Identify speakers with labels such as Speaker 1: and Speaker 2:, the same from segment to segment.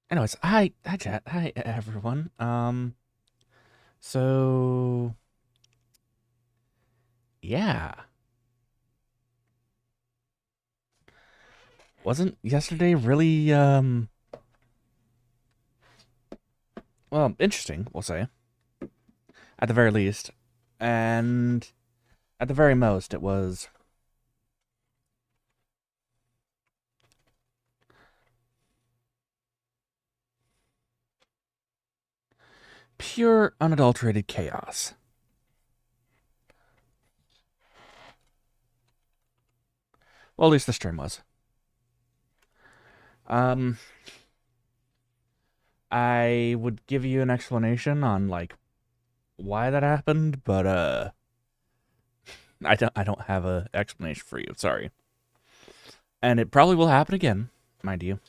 Speaker 1: Anyways, hi, chat, hi, everyone. So yeah, wasn't yesterday really, well, interesting, we'll say, at the very least, and at the very most, it was pure, unadulterated chaos. Well, at least the stream was. Um, I would give you an explanation on like why that happened, but I don't have a explanation for you. Sorry, and it probably will happen again, mind you.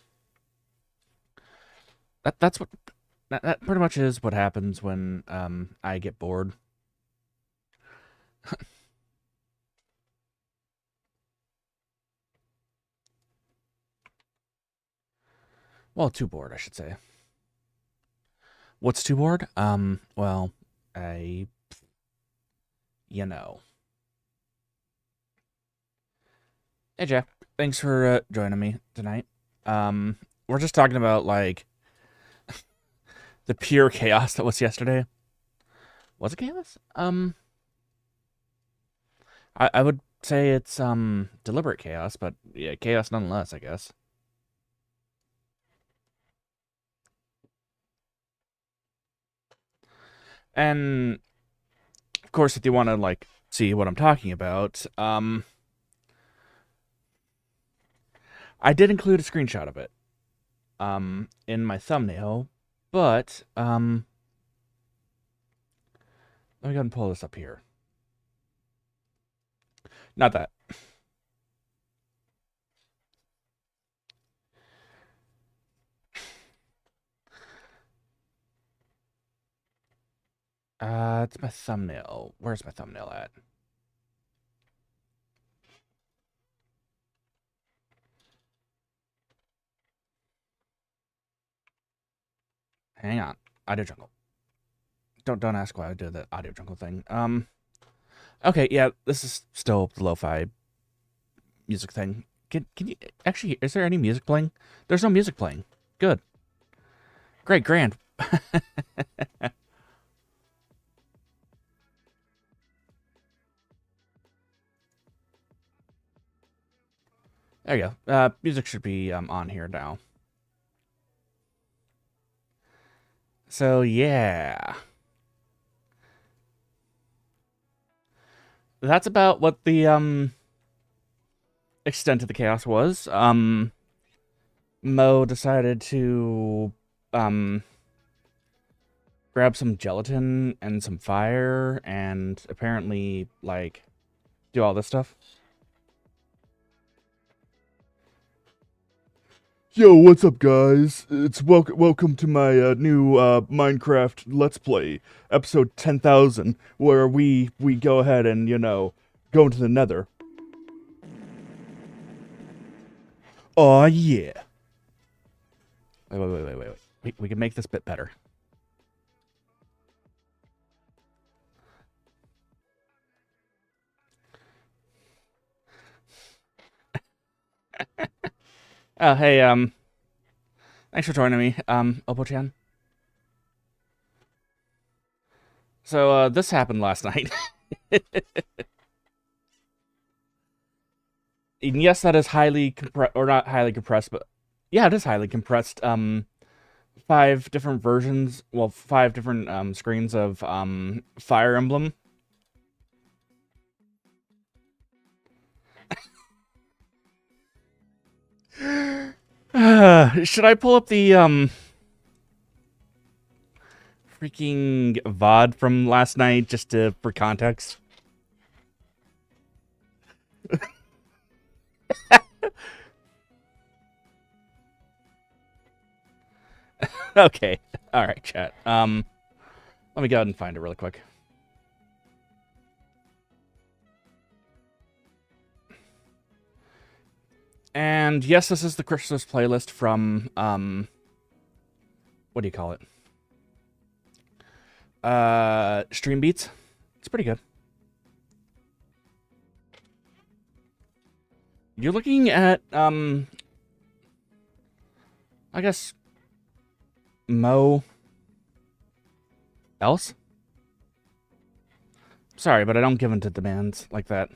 Speaker 1: That's what that pretty much is what happens when I get bored. Well, too bored, I should say. What's too bored? Well, I, you know. Hey, Jeff. Thanks for joining me tonight. We're just talking about like the pure chaos that was yesterday. Was it chaos? I would say it's deliberate chaos, but yeah, chaos nonetheless, I guess. And of course, if you want to like see what I'm talking about, I did include a screenshot of it in my thumbnail, but let me go ahead and pull this up here. Not that. It's my thumbnail. Where's my thumbnail at? Hang on. Audio jungle. Don't ask why I did the audio jungle thing. Okay, yeah, this is still the lo-fi music thing. Can you actually? Is there any music playing? There's no music playing. Good. Great. Grand. There you go. Music should be on here now. So yeah, that's about what the extent of the chaos was. Mo decided to um grab some gelatin and some fire and apparently like do all this stuff. Yo, what's up, guys? It's welcome to my new Minecraft Let's Play, episode 10,000, where we go ahead and go into the Nether. Oh yeah! Wait. We can make this bit better. Oh hey, thanks for joining me, Opo-chan. So this happened last night. And yes, that is highly compressed, or not highly compressed, but yeah, it is highly compressed. Five different versions, well, five different screens of Fire Emblem. Should I pull up the freaking VOD from last night just for context? Okay. All right, chat. Let me go ahead and find it really quick. And yes, this is the Christmas playlist from what do you call it? Stream beats. It's pretty good. You're looking at, I guess, Mo else? Sorry, but I don't give in to demands like that.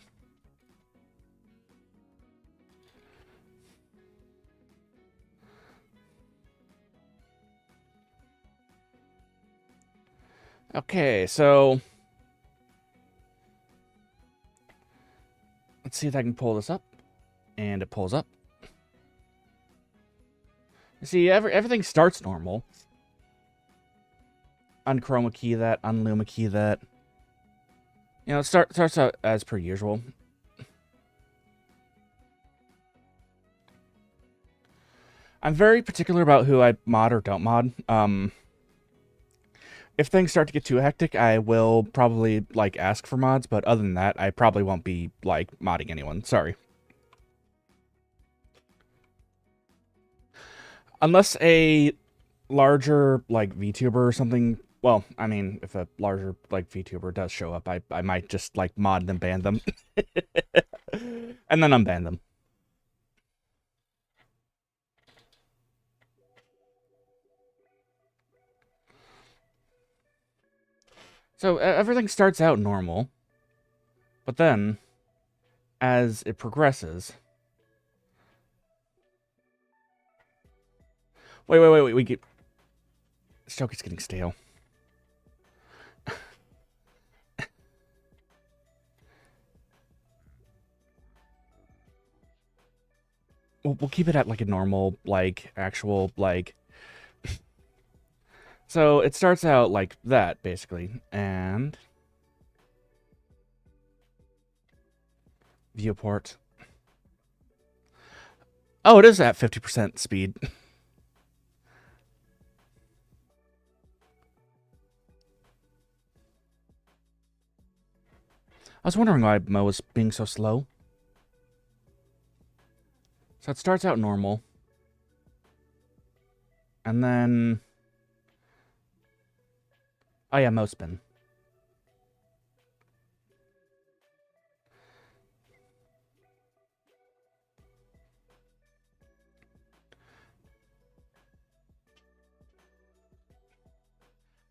Speaker 1: Okay, so let's see if I can pull this up. And it pulls up. You see, everything starts normal. Unchroma key that, unluma key that. You know, it starts out as per usual. I'm very particular about who I mod or don't mod. If things start to get too hectic, I will probably, like, ask for mods, but other than that, I probably won't be, like, modding anyone. Sorry. Unless a larger, like, Vtuber or something... Well, I mean, if a larger, like, Vtuber does show up, I might just, like, mod them, ban them. And then unban them. So, everything starts out normal. But then, as it progresses... Wait, we get... This joke is getting stale. We'll keep it at, like, a normal, like, actual, like... So, it starts out like that, basically. And... Viewport. Oh, it is at 50% speed. I was wondering why Mo was being so slow. So it starts out normal. And then... Oh yeah, Mo spin.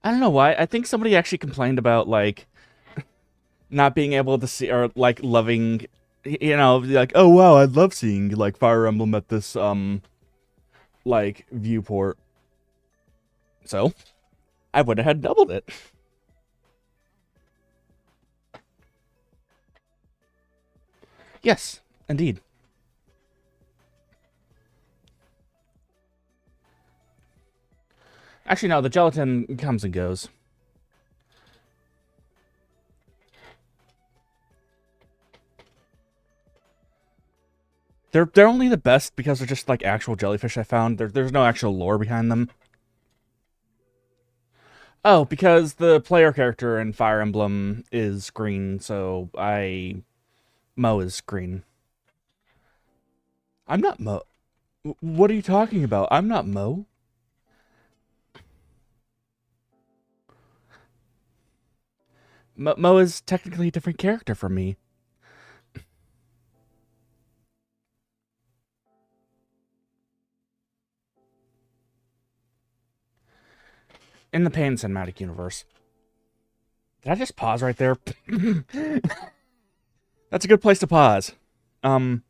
Speaker 1: I don't know why. I think somebody actually complained about, like, not being able to see, or, like, loving, you know, like, oh wow, I love seeing, like, Fire Emblem at this, like, viewport. So, I would have had doubled it. Yes, indeed. Actually, no, the gelatin comes and goes. They're only the best because they're just, like, actual jellyfish I found. There's no actual lore behind them. Oh, because the player character in Fire Emblem is green, so Mo is green. I'm not Mo. What are you talking about? I'm not Mo. Mo is technically a different character from me. In the Payne cinematic universe. Did I just pause right there? That's a good place to pause. He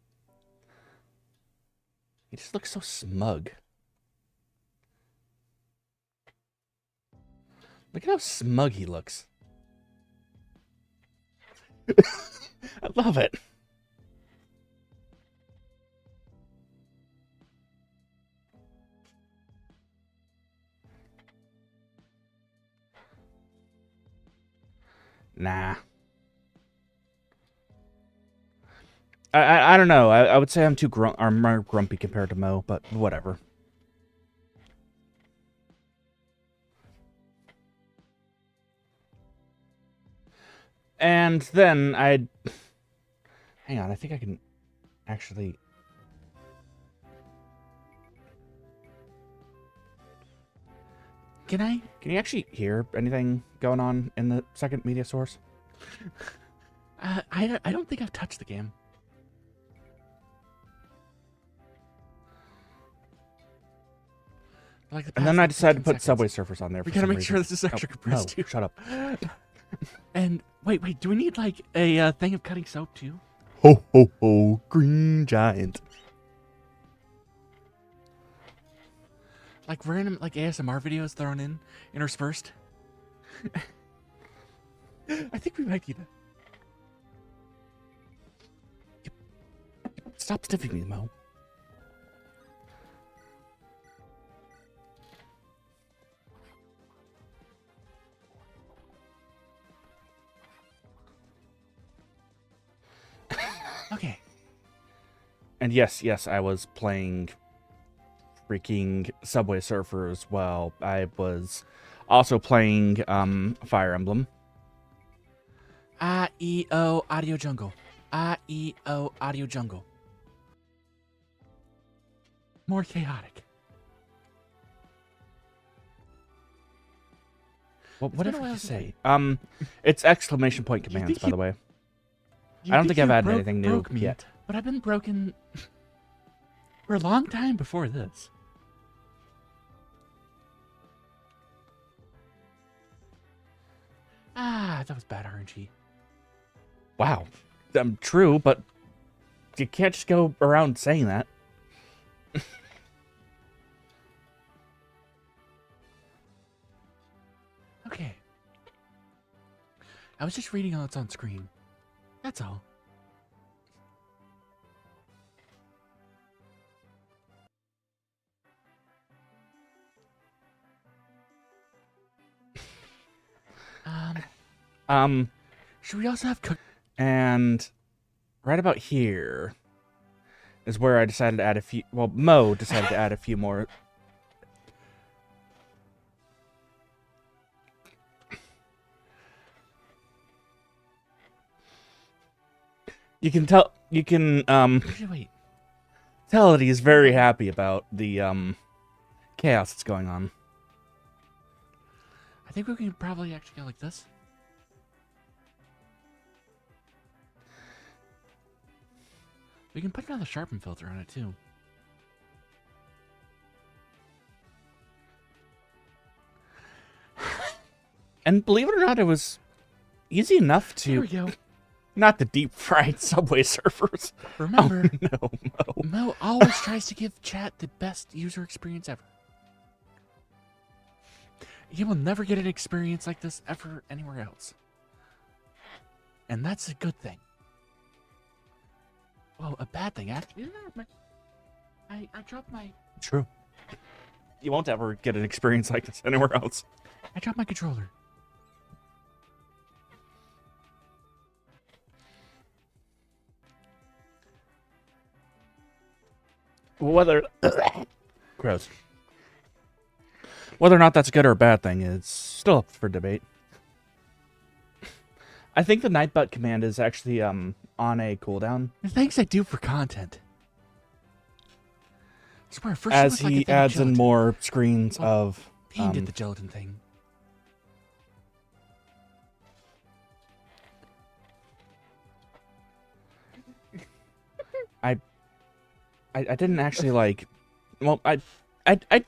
Speaker 1: just looks so smug. Look at how smug he looks. I love it. Nah. I don't know. I would say I'm more grumpy compared to Mo, but whatever. And then I'd... Hang on, I think I can actually... Can you actually hear anything going on in the second media source?
Speaker 2: I don't think I've touched the game. Like
Speaker 1: And then I decided to put
Speaker 2: 15
Speaker 1: Subway
Speaker 2: seconds.
Speaker 1: Surfers on there.
Speaker 2: We
Speaker 1: for
Speaker 2: gotta
Speaker 1: some
Speaker 2: make
Speaker 1: reason.
Speaker 2: sure this is extra compressed too.
Speaker 1: Shut up.
Speaker 2: And wait, do we need like a thing of cutting soap too?
Speaker 1: Ho ho ho! Green giant.
Speaker 2: Like random like ASMR videos thrown in interspersed. I think we might need it.
Speaker 1: Stop sniffing me, Mo.
Speaker 2: Okay.
Speaker 1: And yes, I was playing freaking Subway Surfers while I was also playing Fire Emblem.
Speaker 2: I-E-O Audio Jungle. I-E-O Audio Jungle. More chaotic.
Speaker 1: Well,
Speaker 2: It's
Speaker 1: whatever
Speaker 2: been a
Speaker 1: you
Speaker 2: while
Speaker 1: say.
Speaker 2: since
Speaker 1: It's exclamation point commands, by the way. I don't think I've added anything new
Speaker 2: me,
Speaker 1: yet.
Speaker 2: But I've been broken for a long time before this. That was bad RNG.
Speaker 1: Wow. True, but you can't just go around saying that.
Speaker 2: Okay. I was just reading all that's on screen. That's all. Should we also have cook?
Speaker 1: And right about here is where I decided to add a few. Well, Mo decided to add a few more. You can tell. You can
Speaker 2: Wait.
Speaker 1: tell that he's very happy about the chaos that's going on.
Speaker 2: I think we can probably actually go like this. We can put another sharpen filter on it too.
Speaker 1: And believe it or not, it was easy enough
Speaker 2: There we
Speaker 1: to
Speaker 2: go.
Speaker 1: not the deep fried Subway Surfers.
Speaker 2: Remember,
Speaker 1: Oh, no, Mo.
Speaker 2: Mo always tries to give chat the best user experience ever. You will never get an experience like this ever anywhere else. And that's a good thing. Well, a bad thing, actually. I dropped my...
Speaker 1: True. You won't ever get an experience like this anywhere else.
Speaker 2: I dropped my controller.
Speaker 1: Whether gross. Whether or not that's a good or a bad thing is still up for debate. I think the Nightbutt command is actually on a cooldown.
Speaker 2: The things I do for content. I swear, first
Speaker 1: As
Speaker 2: it was like a
Speaker 1: he
Speaker 2: thing of
Speaker 1: adds in
Speaker 2: gelatin.
Speaker 1: more screens
Speaker 2: Well,
Speaker 1: of
Speaker 2: Payne did the gelatin thing.
Speaker 1: I didn't actually like. Well, I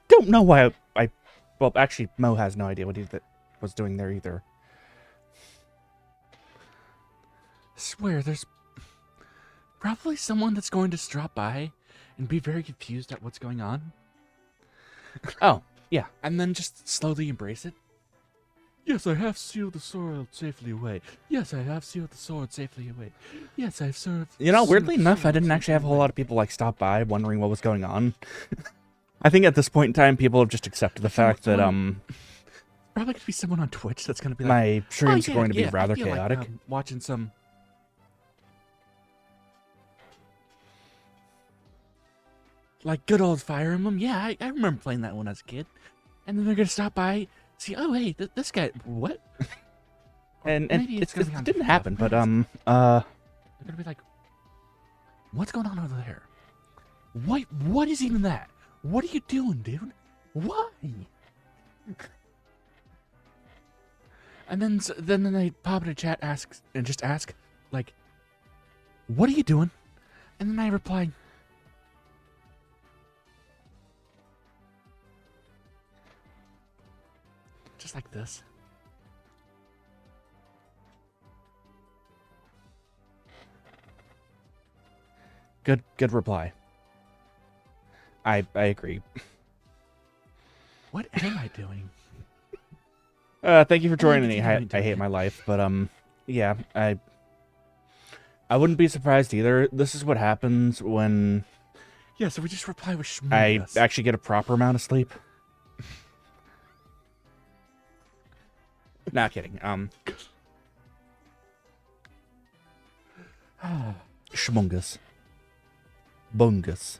Speaker 1: don't know why I. Well, actually, Mo has no idea what he was doing there either.
Speaker 2: I swear, there's probably someone that's going to drop by and be very confused at what's going on.
Speaker 1: Oh, yeah.
Speaker 2: And then just slowly embrace it. Yes, I have sealed the sword safely away. Yes, I have sealed the sword safely away. Yes, I've served.
Speaker 1: You know, weirdly enough, I didn't actually have a whole lot of people like stop by wondering what was going on. I think at this point in time, people have just accepted the fact that
Speaker 2: Probably gonna be someone on Twitch that's gonna be like,
Speaker 1: my streams
Speaker 2: "Oh,
Speaker 1: are going to be
Speaker 2: yeah, I
Speaker 1: rather
Speaker 2: feel like,
Speaker 1: chaotic.
Speaker 2: watching some. Like good old Fire Emblem. Yeah, I remember playing that when I was a kid. And then they're gonna stop by, see, oh hey, this guy, what?
Speaker 1: And
Speaker 2: Maybe
Speaker 1: it
Speaker 2: gonna be on
Speaker 1: didn't
Speaker 2: different
Speaker 1: happen, but
Speaker 2: platforms. They're gonna be like, what's going on over there? What is even that? What are you doing, dude? Why?
Speaker 1: And then they pop in a chat, ask, like, what are you doing? And then I reply, just like this. Good reply. I agree.
Speaker 2: What am I doing?
Speaker 1: Thank you for joining me. I hate my life, but yeah, I wouldn't be surprised either. This is what happens when
Speaker 2: Yeah, so we just reply with
Speaker 1: I
Speaker 2: shmungus.
Speaker 1: actually get a proper amount of sleep. Not kidding. Schmungus. Bungus.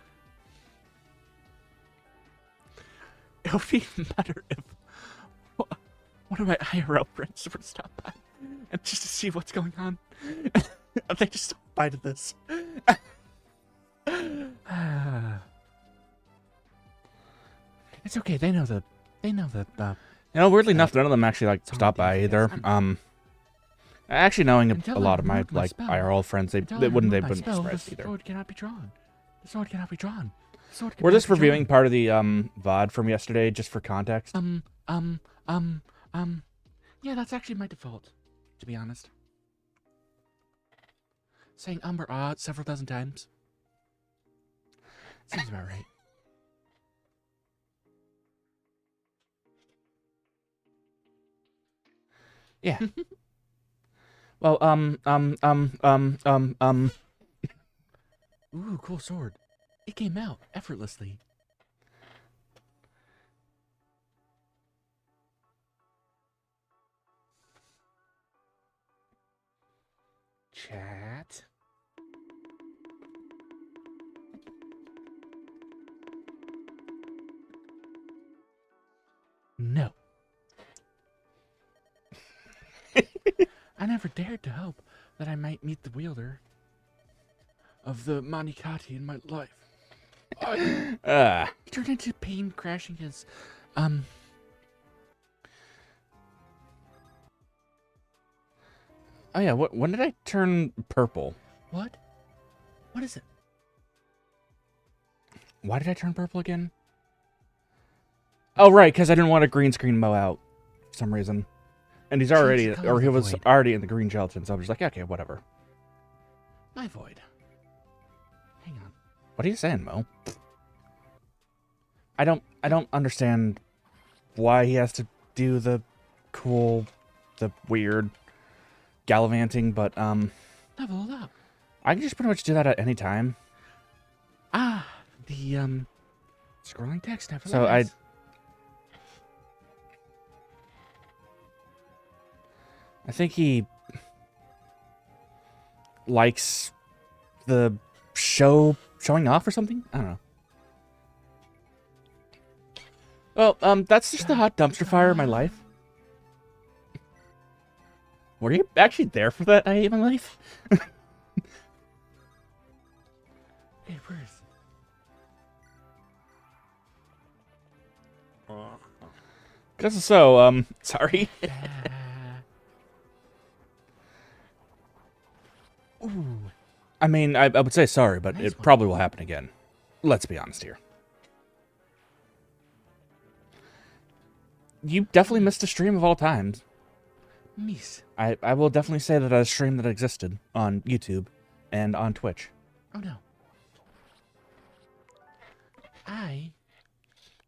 Speaker 2: It would be better if one of my IRL friends were to stop by and just to see what's going on. And they just stop by to this.
Speaker 1: It's okay. They know that. You know, weirdly enough, none of them actually like stop by either. Actually, knowing a lot of my like IRL friends, they wouldn't be surprised either.
Speaker 2: The sword cannot be drawn. The sword cannot be drawn. The sword
Speaker 1: We're
Speaker 2: cannot
Speaker 1: just
Speaker 2: be
Speaker 1: reviewing
Speaker 2: drawn.
Speaker 1: part of the VOD from yesterday, just for context.
Speaker 2: Yeah, that's actually my default, to be honest. Saying or ah several dozen times. Seems about right.
Speaker 1: Yeah. Well,
Speaker 2: Ooh, cool sword. It came out effortlessly. Chat. No. I never dared to hope that I might meet the wielder of the Manikati in my life. He turned into Payne, crashing his,
Speaker 1: Oh yeah, when did I turn purple?
Speaker 2: What? What is it?
Speaker 1: Why did I turn purple again? Oh right, because I didn't want a green screen Mo out for some reason. And he's already,
Speaker 2: Change the color
Speaker 1: or
Speaker 2: of
Speaker 1: he
Speaker 2: the
Speaker 1: was
Speaker 2: void.
Speaker 1: already in the green gelatin, so I was just like, okay, whatever.
Speaker 2: My void. Hang on.
Speaker 1: What are you saying, Mo? I don't understand why he has to do the cool, the weird gallivanting, but
Speaker 2: Level up.
Speaker 1: I can just pretty much do that at any time.
Speaker 2: Ah, the scrolling text never
Speaker 1: So
Speaker 2: lies.
Speaker 1: I think he likes the showing off or something. I don't know. Well, that's just the hot dumpster fire of my life. Were you actually there for that? I hate my life.
Speaker 2: Hey, where's?
Speaker 1: Guess so. Sorry.
Speaker 2: Ooh.
Speaker 1: I mean, I would say sorry, but
Speaker 2: Nice
Speaker 1: it
Speaker 2: one.
Speaker 1: probably will happen again. Let's be honest here. You definitely missed a stream of all times.
Speaker 2: Nice.
Speaker 1: I will definitely say that a stream that existed on YouTube and on Twitch.
Speaker 2: Oh no.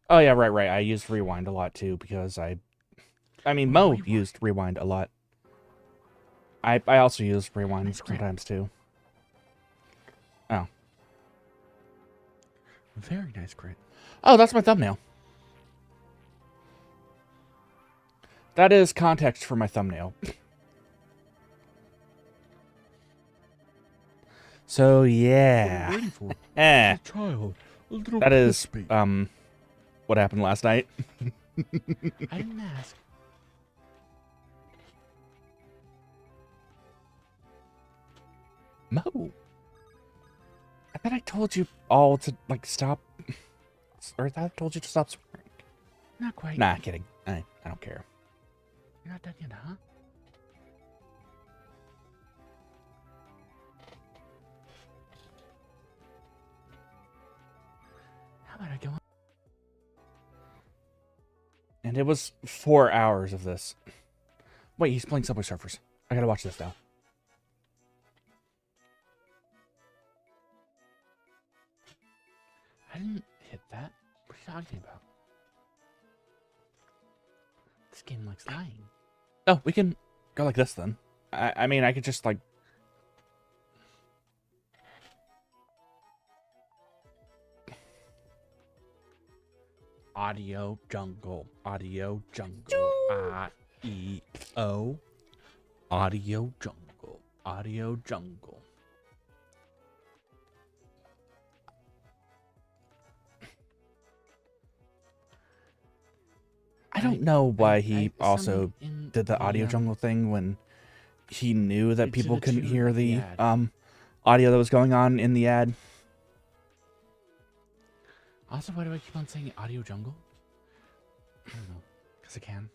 Speaker 1: Oh yeah, right. I used Rewind a lot too because I mean, Mo used Rewind a lot. I also used Rewind
Speaker 2: Nice crit.
Speaker 1: sometimes too. Oh.
Speaker 2: Very nice crit.
Speaker 1: Oh, that's my thumbnail. That is context for my thumbnail. So yeah.
Speaker 2: What are you waiting for?
Speaker 1: Eh.
Speaker 2: Child. A little
Speaker 1: That is
Speaker 2: crispy.
Speaker 1: what happened last night.
Speaker 2: I didn't ask.
Speaker 1: Mo. I thought I told you all to like stop, or I thought I told you to stop swearing.
Speaker 2: Not quite.
Speaker 1: Nah, kidding. I don't care.
Speaker 2: You're not done yet, huh? How about I go on?
Speaker 1: And it was 4 hours of this. Wait, he's playing Subway Surfers. I gotta watch this now.
Speaker 2: I didn't hit that. What are you talking about? This game likes lying.
Speaker 1: Oh, we can go like this then. I mean, I could just like...
Speaker 2: Audio jungle. Audio jungle. I-E-O. Audio jungle. Audio jungle.
Speaker 1: I don't know why he
Speaker 2: I
Speaker 1: also did the audio jungle thing when he knew that people couldn't hear the audio that was going on in the ad.
Speaker 2: Also, why do I keep on saying audio jungle? I don't know. Because I can.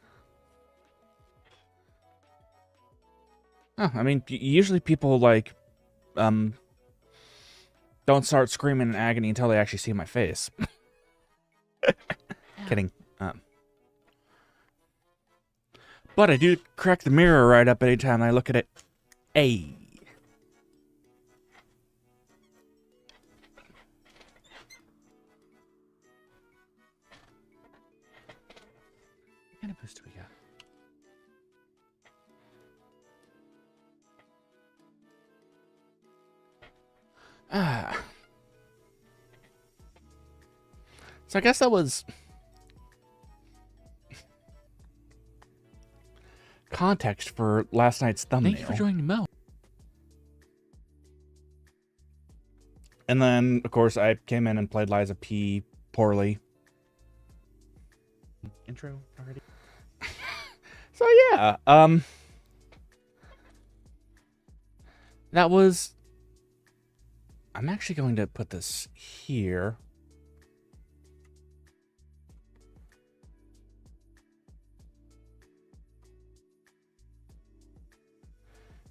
Speaker 1: Oh, I mean, usually people like don't start screaming in agony until they actually see my face. Kidding. But I do crack the mirror right up anytime I look at it. Hey.
Speaker 2: What kind of boost do we got?
Speaker 1: So I guess that was context for last night's thumbnail.
Speaker 2: Thank you for joining Mo.
Speaker 1: And then, of course, I came in and played Liza P poorly.
Speaker 2: Intro already?
Speaker 1: So yeah, that was... I'm actually going to put this here.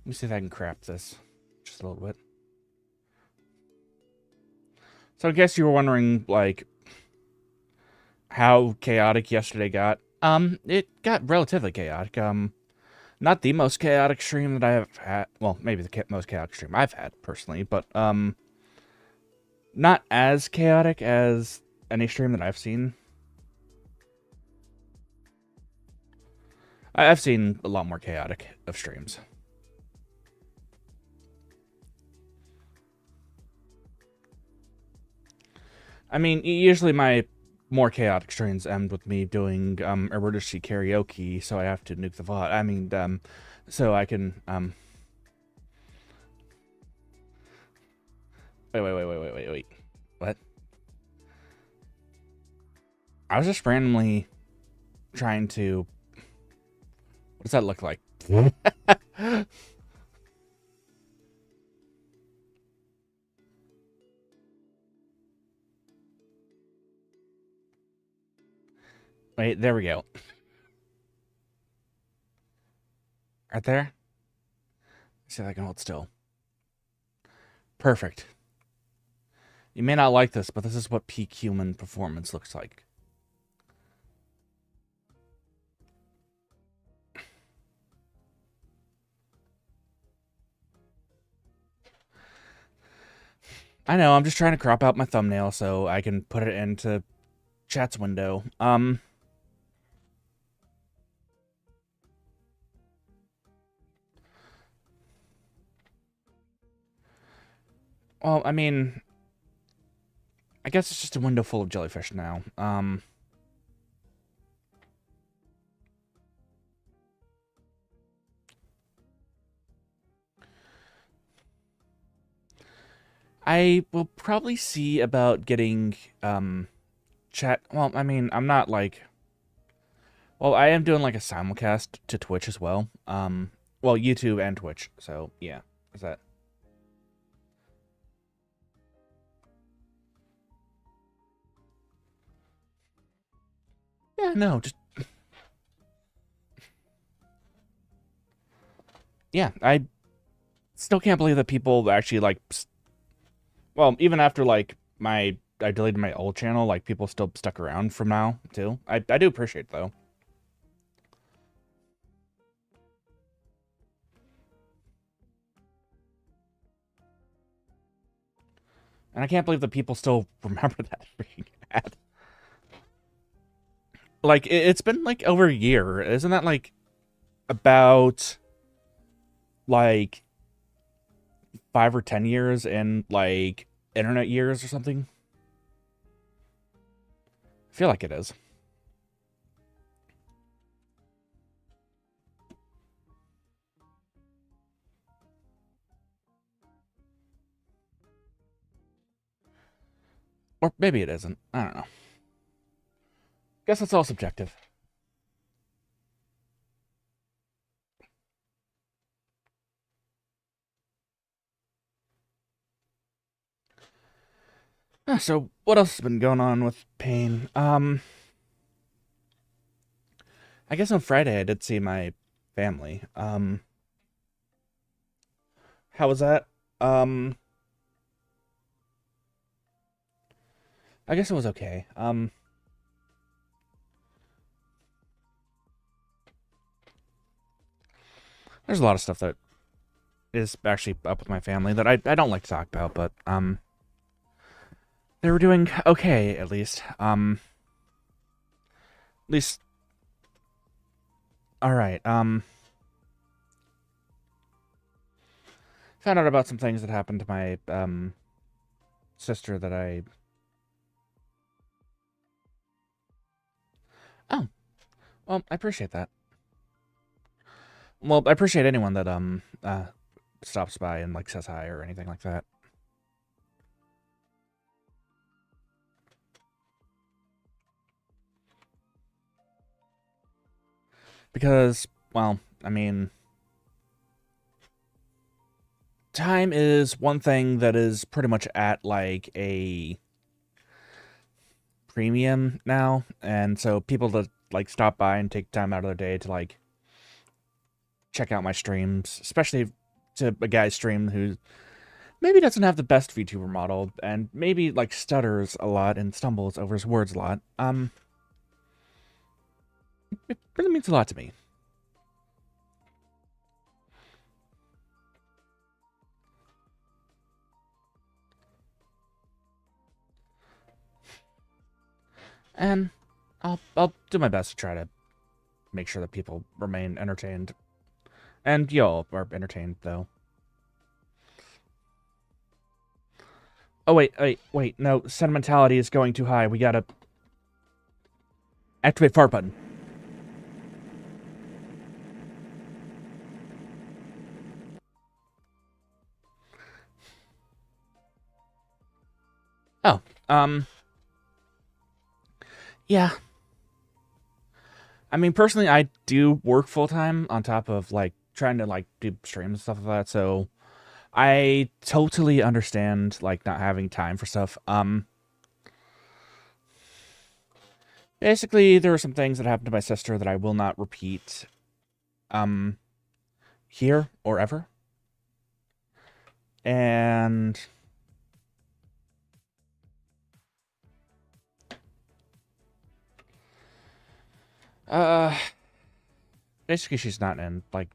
Speaker 1: Let me see if I can crap this just a little bit. So I guess you were wondering, like, how chaotic yesterday got. It got relatively chaotic. Not the most chaotic stream that I have had. Well, maybe the most chaotic stream I've had personally, but not as chaotic as any stream that I've seen. I've seen a lot more chaotic of streams. I mean, usually my more chaotic streams end with me doing emergency karaoke, so I have to nuke the VOD. I mean, so I can wait. What? I was just randomly trying to... What does that look like? Wait, there we go. Right there? Let's see if I can hold still. Perfect. You may not like this, but this is what peak human performance looks like. I know, I'm just trying to crop out my thumbnail so I can put it into chat's window. Well, I mean, I guess it's just a window full of jellyfish now. I will probably see about getting, chat. Well, I mean, I'm not like... Well, I am doing like a simulcast to Twitch as well. Well, YouTube and Twitch. So, yeah. Is that... Yeah, no, just... yeah, I still can't believe that people actually like. Well, even after like I deleted my old channel, like people still stuck around from now too. I do appreciate it, though. And I can't believe that people still remember that freaking ad. Like, it's been like over a year. Isn't that like about like 5 or 10 years in like internet years or something? I feel like it is. Or maybe it isn't. I don't know. Guess it's all subjective. So what else has been going on with Payne? I guess on Friday I did see my family. How was that? Um, I guess it was okay. There's a lot of stuff that is actually up with my family that I don't like to talk about, but they were doing okay at least. At least all right. Found out about some things that happened to my sister that I. Oh, well, I appreciate that. Well, I appreciate anyone that stops by and like says hi or anything like that. Because, well, I mean, time is one thing that is pretty much at like a premium now, and so people that like stop by and take time out of their day to like check out my streams, especially to a guy's stream who maybe doesn't have the best VTuber model and maybe like stutters a lot and stumbles over his words a lot. It really means a lot to me. And I'll do my best to try to make sure that people remain entertained. And y'all are entertained though. Oh wait, no, sentimentality is going too high. We gotta activate fart button. Oh, yeah. I mean, personally, I do work full time on top of like trying to like do streams and stuff like that. So I totally understand like not having time for stuff. Basically, there were some things that happened to my sister that I will not repeat, um, here or ever. And uh, basically, she's not in like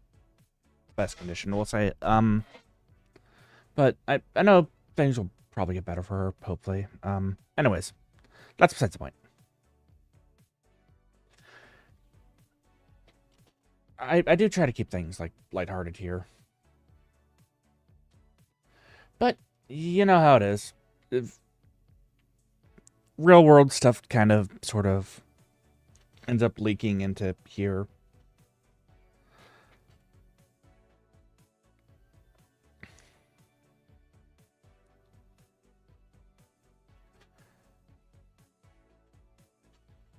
Speaker 1: best condition. We'll say. But I know things will probably get better for her, hopefully. Anyways, that's besides the point. I do try to keep things like lighthearted here. But you know how it is. If real world stuff kind of sort of ends up leaking into here.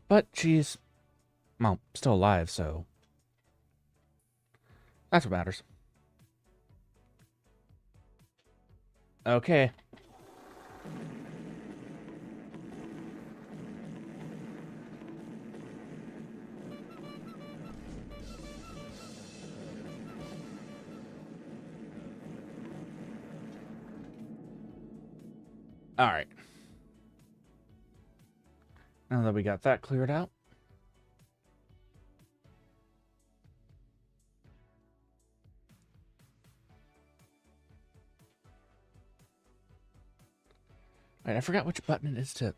Speaker 1: But she's, well, still alive, so that's what matters. Okay. All right. Now that we got that cleared out. Wait, I forgot which button it is to...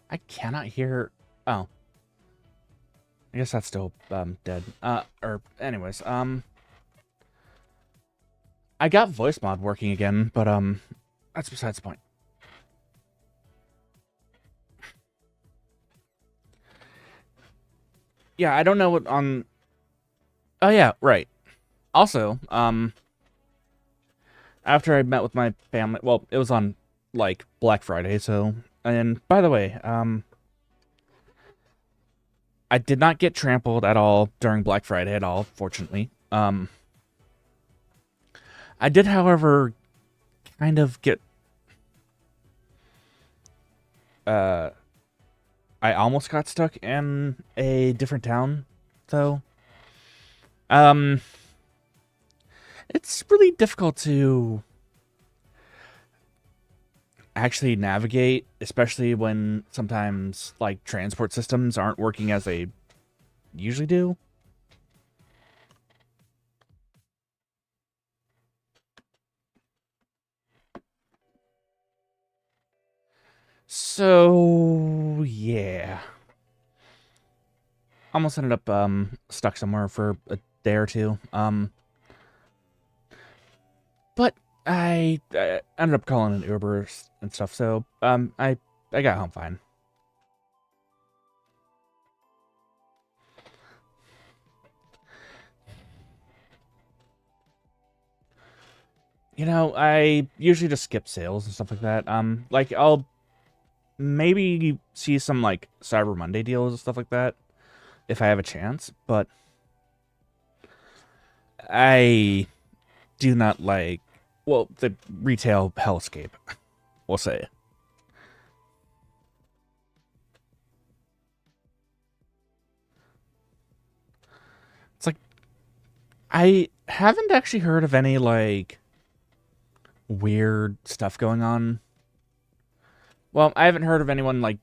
Speaker 1: I cannot hear... Oh. I guess that's still, dead. Anyways, I got voice mod working again, but, that's besides the point. Yeah, I don't know what on... Oh, yeah, right. Also, after I met with my family... Well, it was on, like, Black Friday, so... And, by the way, I did not get trampled at all during Black Friday at all, fortunately. I did, however, kind of get... I almost got stuck in a different town, though. It's really difficult to actually navigate, especially when sometimes, like, transport systems aren't working as they usually do. So, yeah. Almost ended up, stuck somewhere for a day or two. But I ended up calling an Uber and stuff, so, I got home fine. You know, I usually just skip sales and stuff like that. Like, I'll maybe see some, like, Cyber Monday deals and stuff like that if I have a chance, but I do not like, well, the retail hellscape, we'll say. It's like, I haven't actually heard of any, like, weird stuff going on. Well, I haven't heard of anyone, like,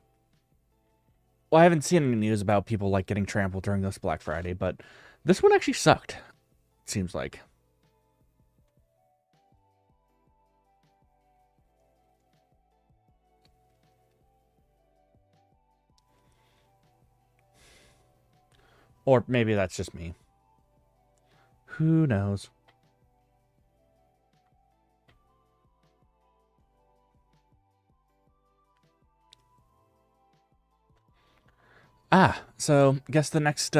Speaker 1: well, I haven't seen any news about people, like, getting trampled during this Black Friday, but this one actually sucked, it seems like. Or maybe that's just me. Who knows? Ah, so I guess the next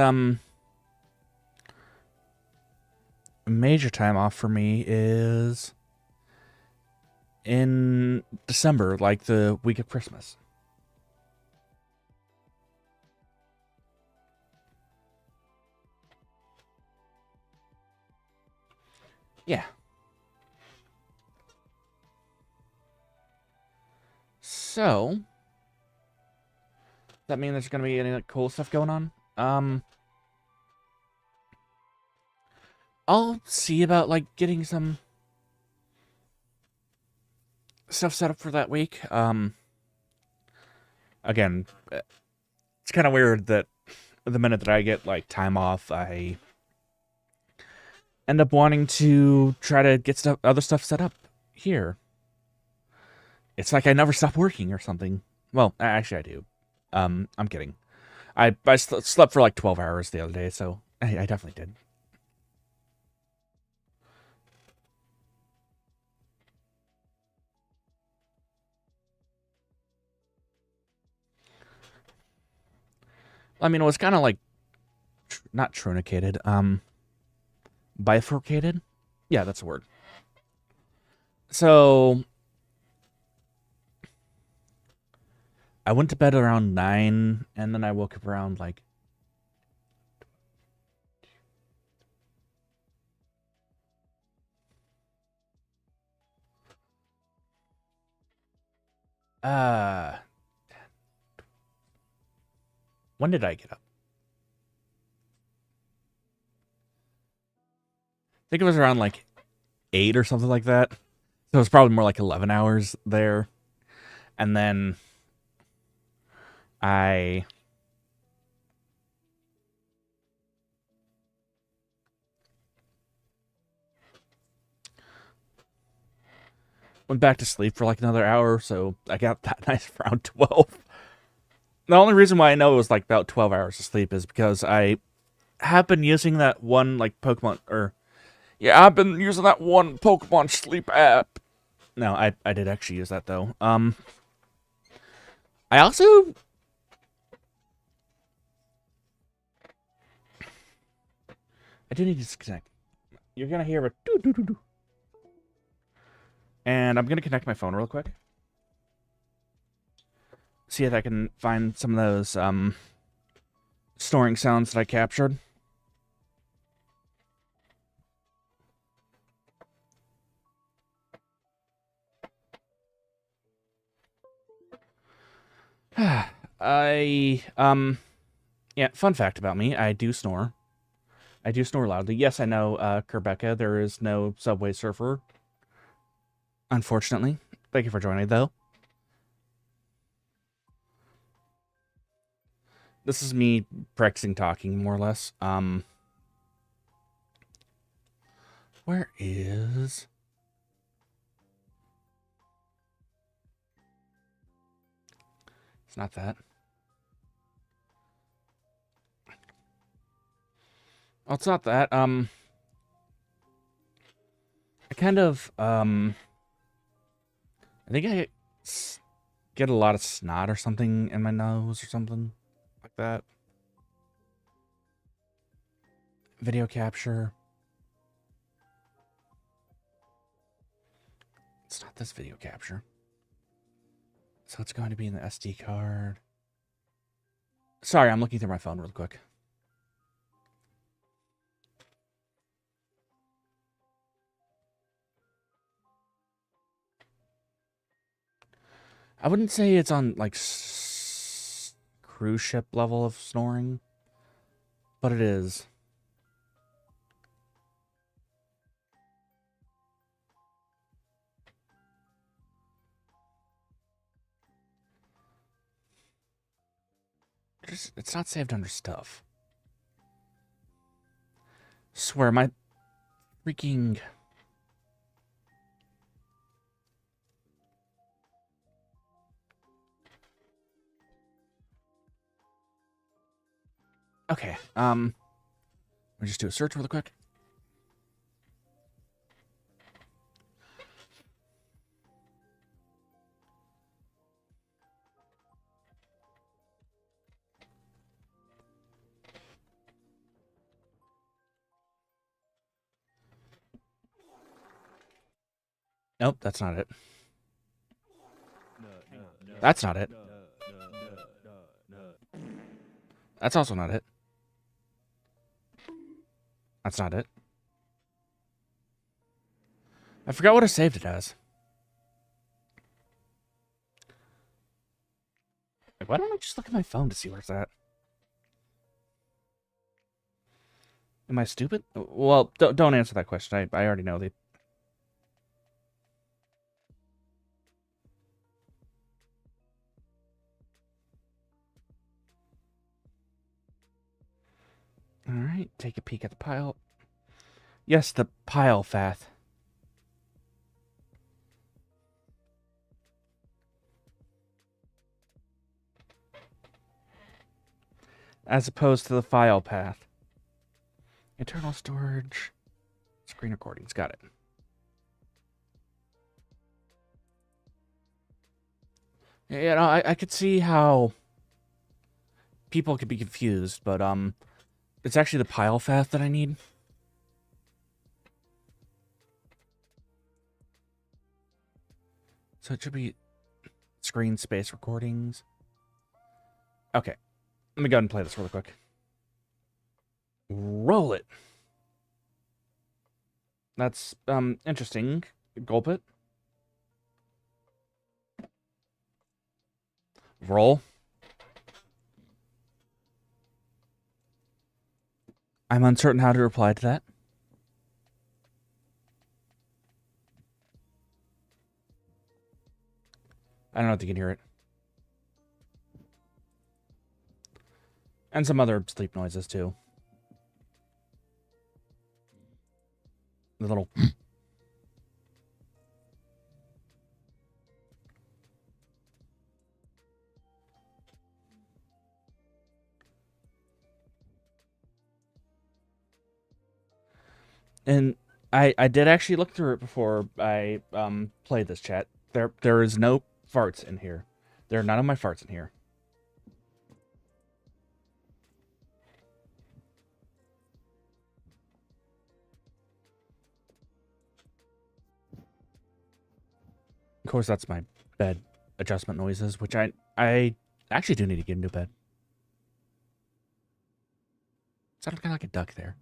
Speaker 1: major time off for me is in December, like the week of Christmas. Yeah. So, that mean there's gonna be any, like, cool stuff going on? I'll see about, like, getting some stuff set up for that week. Again, it's kind of weird that the minute that I get, like, time off, I end up wanting to try to get other stuff set up here. It's like I never stop working or something. Well, actually I do. I'm kidding. I slept for like 12 hours the other day, so I definitely did. I mean, it was kind of like, not trunicated, bifurcated? Yeah, that's a word. So, I went to bed around 9, and then I woke up around, like, uh, when did I get up? think it was around like 8 or something like that. So it was probably more like 11 hours there. And then I went back to sleep for like another hour, so I got that nice around 12. The only reason why I know it was like about 12 hours of sleep is because I have been using that one like Pokemon, or yeah, I've been using that one Pokemon sleep app. No, I did actually use that though. I also I do need to disconnect. You're gonna hear a doo doo doo doo. And I'm gonna connect my phone real quick. See if I can find some of those snoring sounds that I captured. Yeah, fun fact about me, I do snore. I do snore loudly. Yes, I know, Kerbecca, there is no Subway Surfer. Unfortunately. Thank you for joining, though. This is me practicing talking, more or less. Where is... It's not that. Oh, it's not that. I kind of, I think I get a lot of snot or something in my nose or something like that. Video capture. It's not this video capture. So it's going to be in the SD card. Sorry, I'm looking through my phone real quick. I wouldn't say it's on, like, cruise ship level of snoring, but it is. It's not saved under stuff. Swear, my freaking... Okay, let me just do a search really quick. Nope, that's not it. That's not it. That's also not it. That's not it. I forgot what I saved it as. Like, why don't I just look at my phone to see where it's at? Am I stupid? Well, don't answer that question. I already know the... Alright, take a peek at the pile. Yes, the pile path. As opposed to the file path. Internal storage. Screen recordings. Got it. Yeah, no, I could see how people could be confused, but it's actually the pile path that I need. So it should be screen space recordings. Okay. Let me go ahead and play this really quick. Roll it. That's interesting. Gulp it. Roll. I'm uncertain how to reply to that. I don't know if you can hear it. And some other sleep noises, too. The little... And I did actually look through it before I played this chat. There is no farts in here. There are none of my farts in here. Of course, that's my bed adjustment noises, which I actually do need to get into bed. Sounded kind of like a duck there.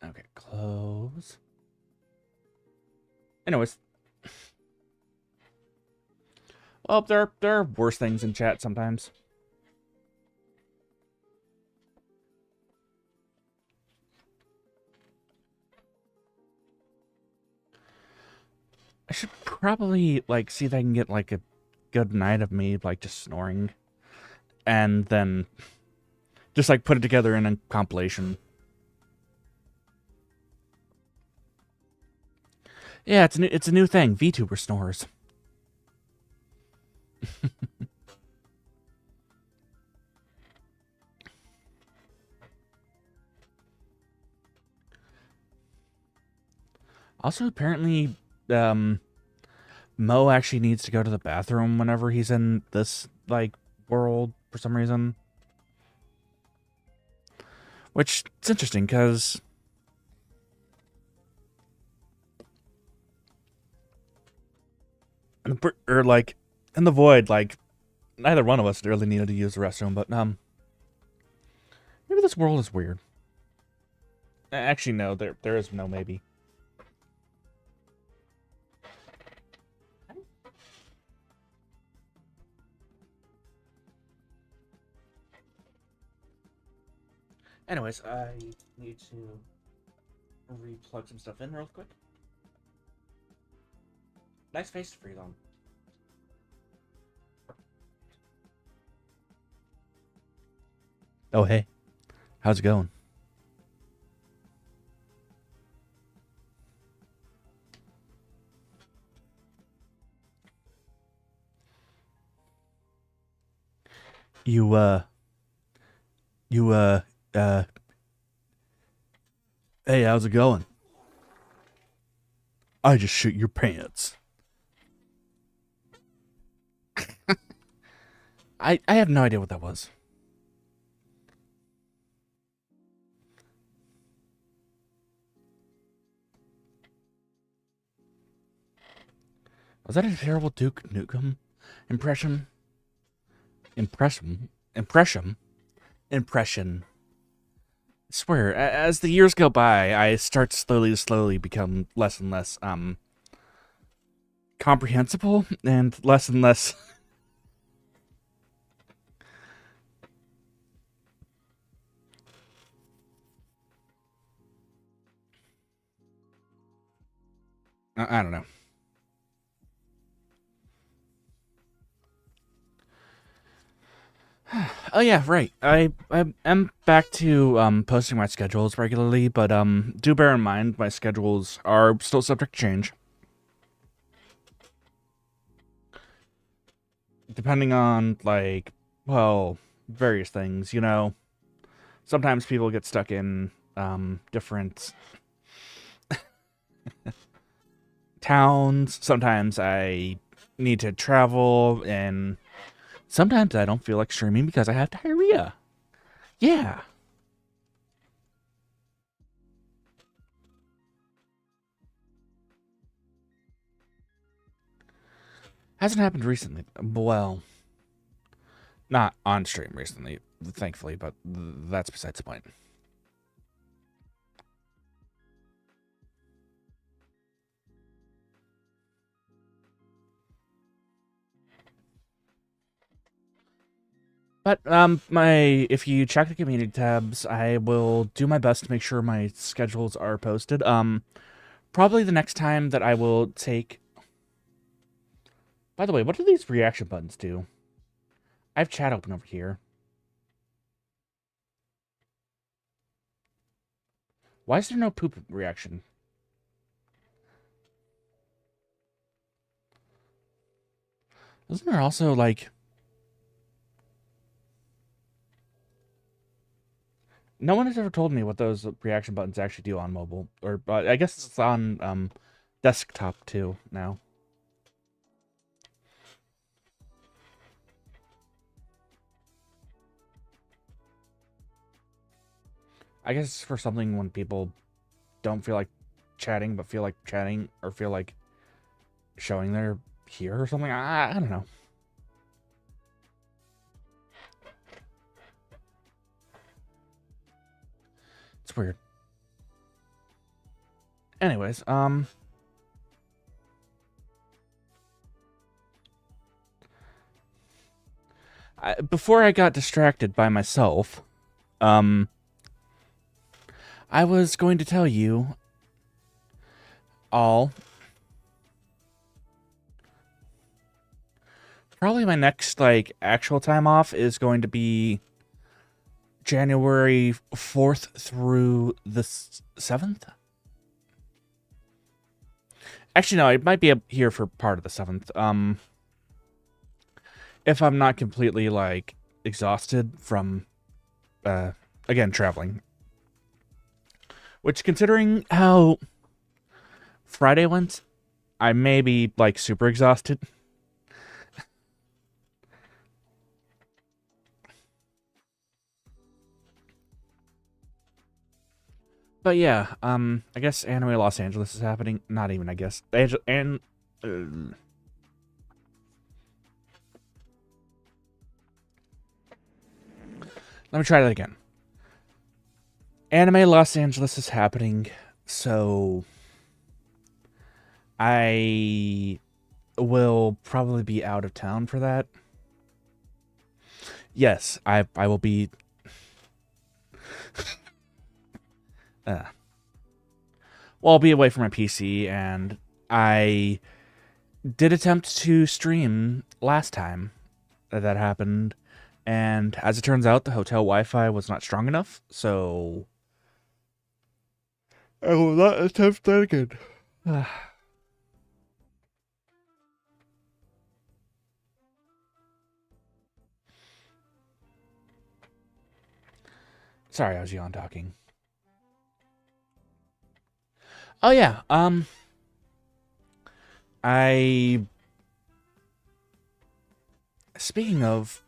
Speaker 1: Okay, close. Anyways. Well, there are worse things in chat sometimes. I should probably, like, see if I can get, like, a good night of me, like, just snoring. And then just, like, put it together in a compilation. Yeah, it's a new thing. Vtuber snores. Also, apparently, Mo actually needs to go to the bathroom whenever he's in this, like, world for some reason. Which, it's interesting, because... Or, like, in the void, like, neither one of us really needed to use the restroom, but, maybe this world is weird. Actually, no, there is no maybe. Anyways, I need to re-plug some stuff in real quick. Nice face to freeze on. Oh, hey. How's it going? You, hey, how's it going? I just shit your pants. I have no idea what that was. Was that a terrible Duke Nukem impression? Impression. I swear, as the years go by, I start slowly become less and less, comprehensible and less I don't know. Oh yeah, right. I am back to posting my schedules regularly, but do bear in mind my schedules are still subject to change. Depending on, like, well, various things, you know. Sometimes people get stuck in different towns. Sometimes I need to travel, and sometimes I don't feel like streaming because I have diarrhea. Yeah. Hasn't happened recently. Well, not on stream recently, thankfully, but that's besides the point. But if you check the community tabs, I will do my best to make sure my schedules are posted. Probably the next time that I will take. By the way, what do these reaction buttons do? I have chat open over here. Why is there no poop reaction? Isn't there also, like... No one has ever told me what those reaction buttons actually do on mobile. Or, I guess it's on, desktop, too, now. I guess it's for something when people don't feel like chatting, but feel like chatting, or feel like showing they're here or something. I don't know. It's weird. Anyways, before I got distracted by myself, I was going to tell you all. Probably my next, like, actual time off is going to be January 4th through the 7th. Actually, no, it might be up here for part of the 7th. If I'm not completely, like, exhausted from, again, traveling. Which, considering how Friday went, I may be, like, super exhausted. But yeah, I guess Anime Los Angeles is happening. Not even, I guess. Let me try that again. Anime Los Angeles is happening, so I will probably be out of town for that. Yes, I will be... well, I'll be away from my PC, and I did attempt to stream last time that happened, and as it turns out, the hotel Wi-Fi was not strong enough, so I will not attempt that again. Sorry, I was yawn talking. Oh yeah, speaking of,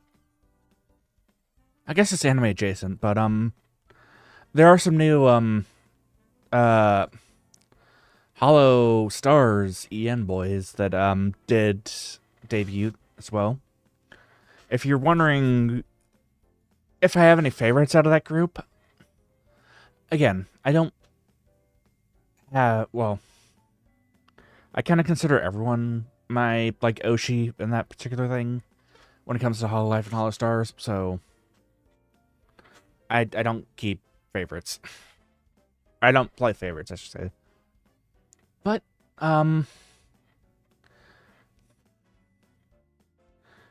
Speaker 1: I guess it's anime adjacent, but there are some new Hollow Stars EN boys that did debut as well. If you're wondering if I have any favorites out of that group, again, I don't well, I kind of consider everyone my, like, Oshi in that particular thing when it comes to Hololive and Hollow Stars, so I don't keep favorites. I don't play favorites, I should say. But, I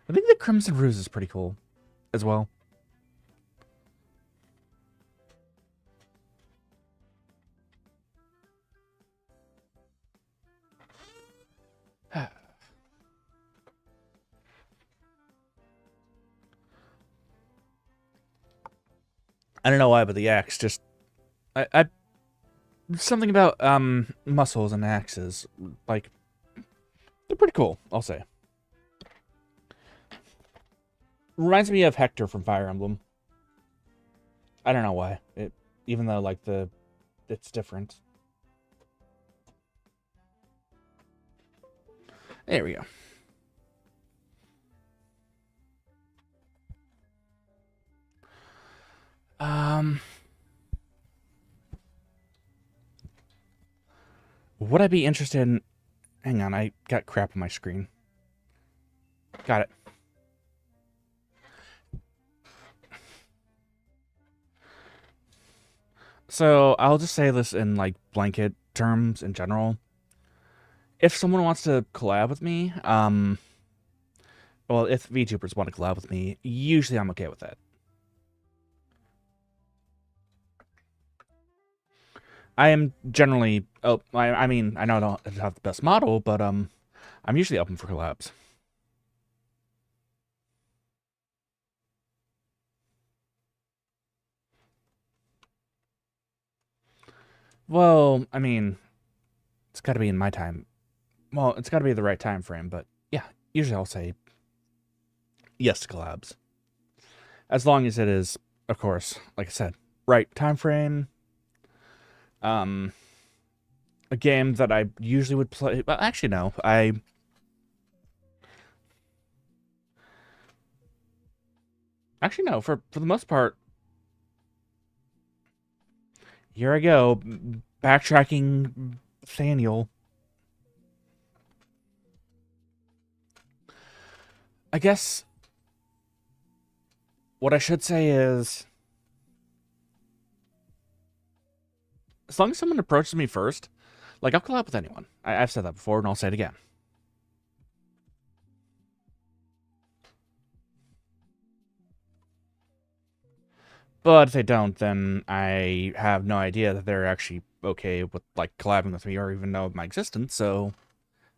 Speaker 1: think the Crimson Ruse is pretty cool as well. I don't know why, but the axe just... I something about muscles and axes, like, they're pretty cool, I'll say. Reminds me of Hector from Fire Emblem. I don't know why. Even though, like, it's different. There we go. Would I be interested in... Hang on, I got crap on my screen. Got it. So I'll just say this in like blanket terms in general. If someone wants to collab with me, well, if VTubers want to collab with me, usually I'm okay with that. I am generally, I mean, I know I don't have the best model, but I'm usually open for collabs. Well, I mean, it's got to be in my time. Well, it's got to be the right time frame, but yeah, usually I'll say yes to collabs. As long as it is, of course, like I said, right time frame. Um, a game that I usually would play. Well, actually, no. Actually, no. For the most part, here I go. Backtracking Nathaniel. I guess what I should say is, as long as someone approaches me first, like, I'll collab with anyone. I've said that before, and I'll say it again. But if they don't, then I have no idea that they're actually okay with, like, collabing with me or even know of my existence, so,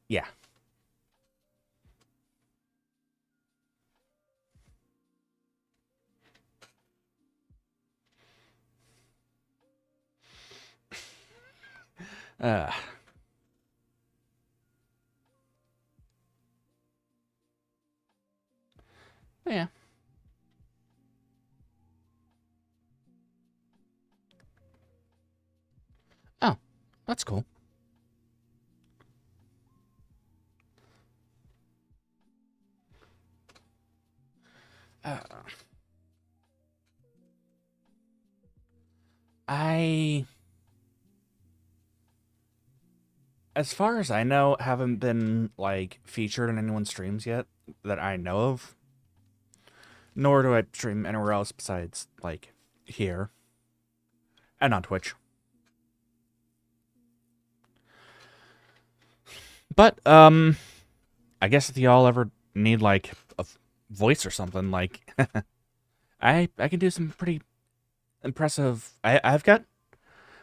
Speaker 1: yeah. Uh, yeah. Oh, that's cool. Uh, I, as far as I know, haven't been, like, featured in anyone's streams yet that I know of. Nor do I stream anywhere else besides, like, here. And on Twitch. But, I guess if y'all ever need, like, a voice or something, like, I can do some pretty impressive... I've got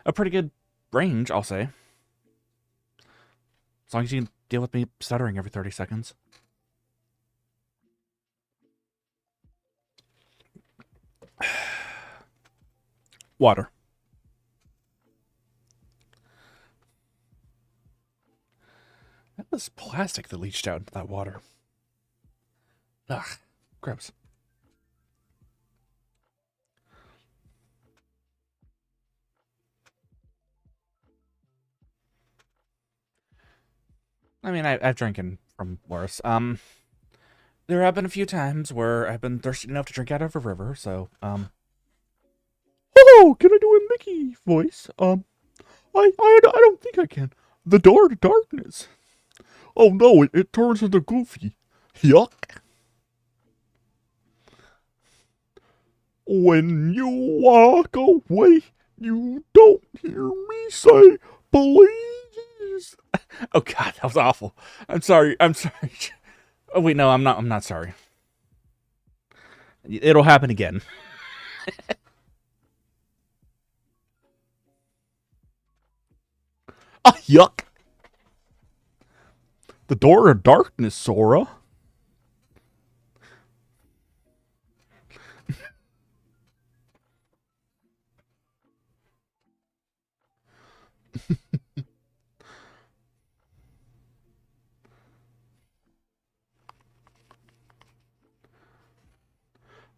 Speaker 1: a pretty good range, I'll say. As long as you can deal with me stuttering every 30 seconds. Water. That was plastic that leached out into that water. Ugh, gross. I mean, I've drinking from worse. There have been a few times where I've been thirsty enough to drink out of a river, so,
Speaker 2: Oh, can I do a Mickey voice? I don't think I can. The door to darkness. Oh no, it turns into Goofy. Yuck. When you walk away, you don't hear me say, please.
Speaker 1: Oh god, that was awful. I'm sorry. I'm sorry. Oh wait, no, I'm not. I'm not sorry. It'll happen again.
Speaker 2: Ah, yuck. The door of darkness, Sora.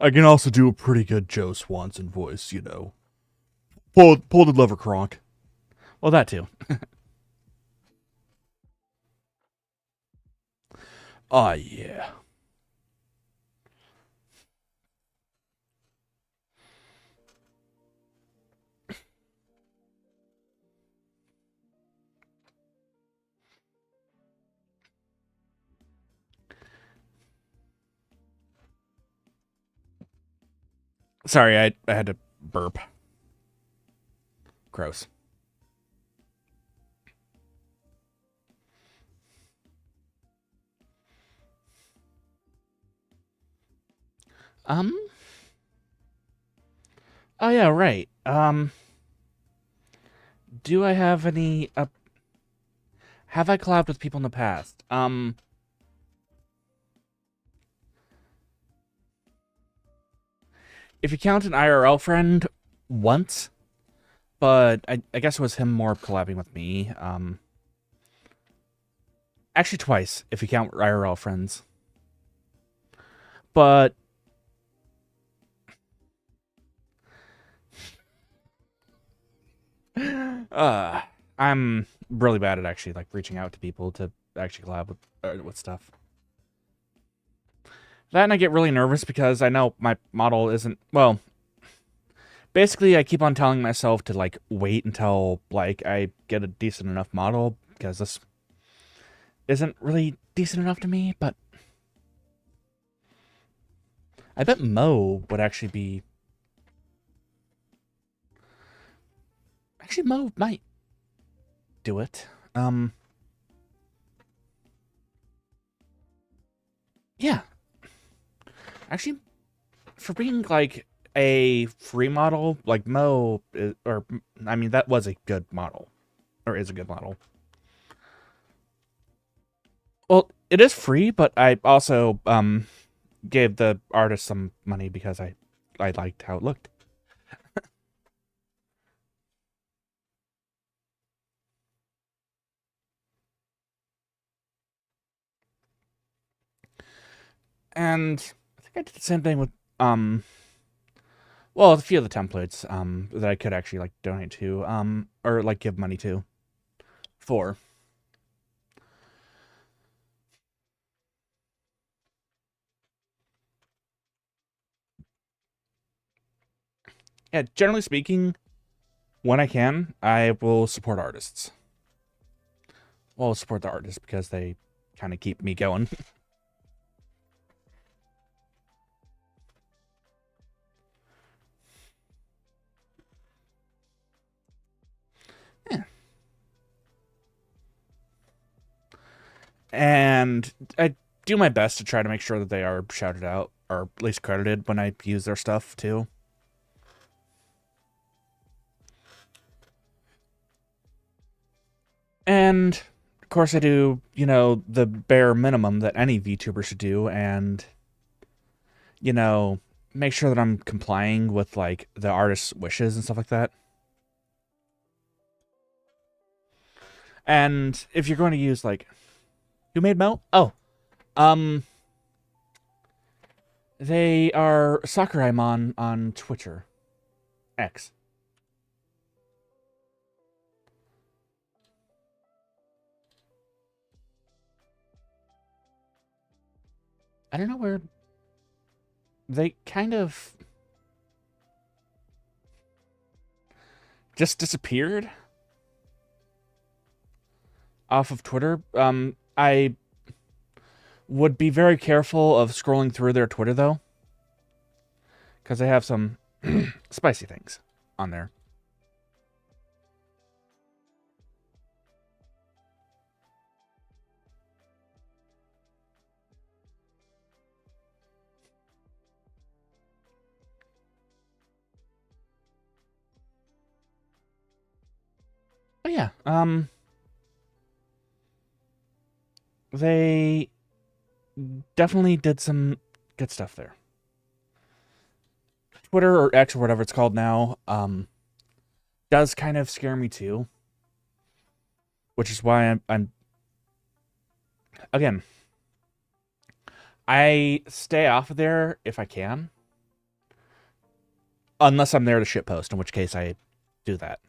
Speaker 2: I can also do a pretty good Joe Swanson voice, you know. Pull the lever, Kronk.
Speaker 1: Well, that too.
Speaker 2: Ah, yeah.
Speaker 1: Sorry, I had to burp. Gross. Oh yeah, right. Do I have any have I collabed with people in the past? If you count an IRL friend, once, but I guess it was him more collabing with me. Actually twice, if you count IRL friends. But I'm really bad at actually like reaching out to people to actually collab with stuff. That and I get really nervous because I know my model isn't, well, basically I keep on telling myself to like wait until like I get a decent enough model because this isn't really decent enough to me, but I bet Mo would actually be, actually Mo might do it. Yeah. Actually, for being like a free model, like Mo, or I mean, that was a good model, or is a good model. Well, it is free, but I also gave the artist some money because I liked how it looked. And I think I did the same thing with well, a few of the templates that I could actually like donate to or like give money to for. Yeah, generally speaking, when I can, I will support artists. Well, support the artists because they kind of keep me going. Yeah. And I do my best to try to make sure that they are shouted out or at least credited when I use their stuff too. And of course, I do, you know, the bare minimum that any VTuber should do, and you know, make sure that I'm complying with like the artist's wishes and stuff like that. And if you're going to use like, who made Mo? Oh, um, they are Sakurai-mon on Twitter, X. I don't know where they kind of just disappeared off of Twitter. I would be very careful of scrolling through their Twitter though, because they have some spicy things on there. But yeah, they definitely did some good stuff there. Twitter or X or whatever it's called now, does kind of scare me too, which is why I'm again, I stay off of there if I can, unless I'm there to shitpost, in which case I do that.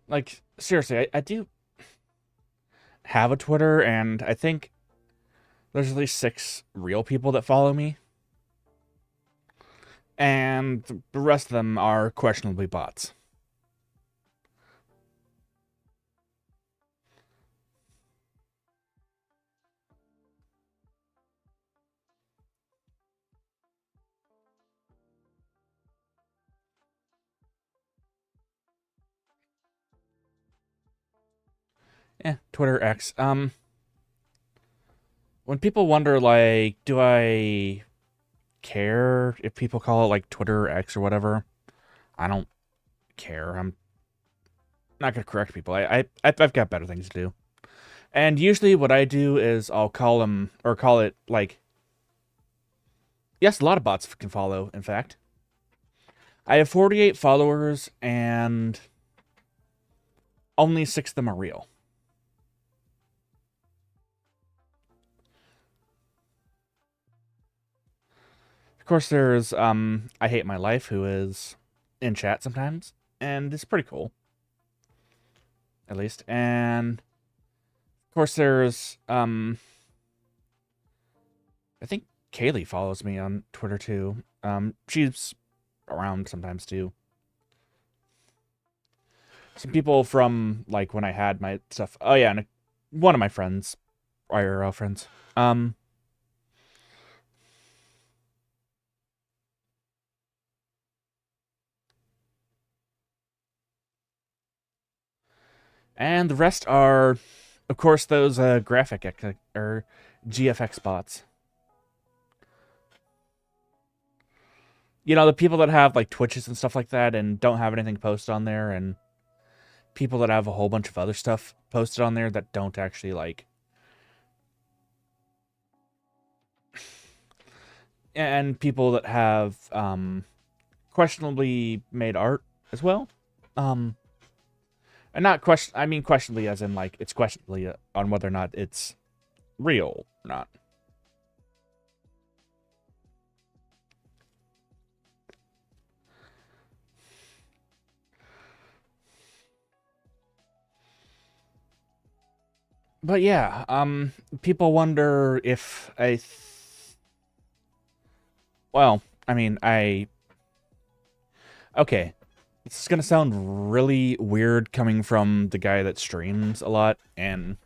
Speaker 1: Like seriously, I do have a Twitter, and I think there's at least 6 real people that follow me. and the rest of them are questionably bots. Twitter X. When people wonder, like, do I care if people call it, like, Twitter X or whatever? I don't care. I'm not gonna correct people. I've got better things to do. And usually what I do is I'll call them, or call it, like... Yes, a lot of bots can follow, in fact. I have 48 followers, and only 6 of them are real. Of course, there's, I Hate My Life, who is in chat sometimes, and it's pretty cool. At least. And, of course, there's, I think Kaylee follows me on Twitter, too. She's around sometimes, too. Some people from, like, when I had my stuff. Oh, yeah, and one of my friends, IRL friends. And the rest are, of course, those graphic or GFX bots. You know, the people that have like Twitches and stuff like that and don't have anything posted on there, and people that have a whole bunch of other stuff posted on there that don't actually like. And people that have questionably made art as well. And not I mean questionably as in like it's questionably on whether or not it's real or not. But yeah, people wonder if well, I mean, okay, this is gonna sound really weird coming from the guy that streams a lot, and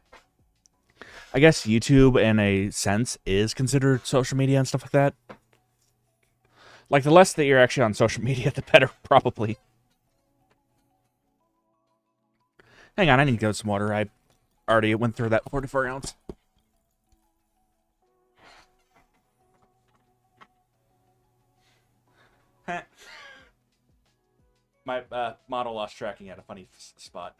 Speaker 1: I guess YouTube, in a sense, is considered social media and stuff like that. Like, the less that you're actually on social media, the better, probably. Hang on, I need to go some water. I already went through that 44 ounce. My model lost tracking at a funny spot.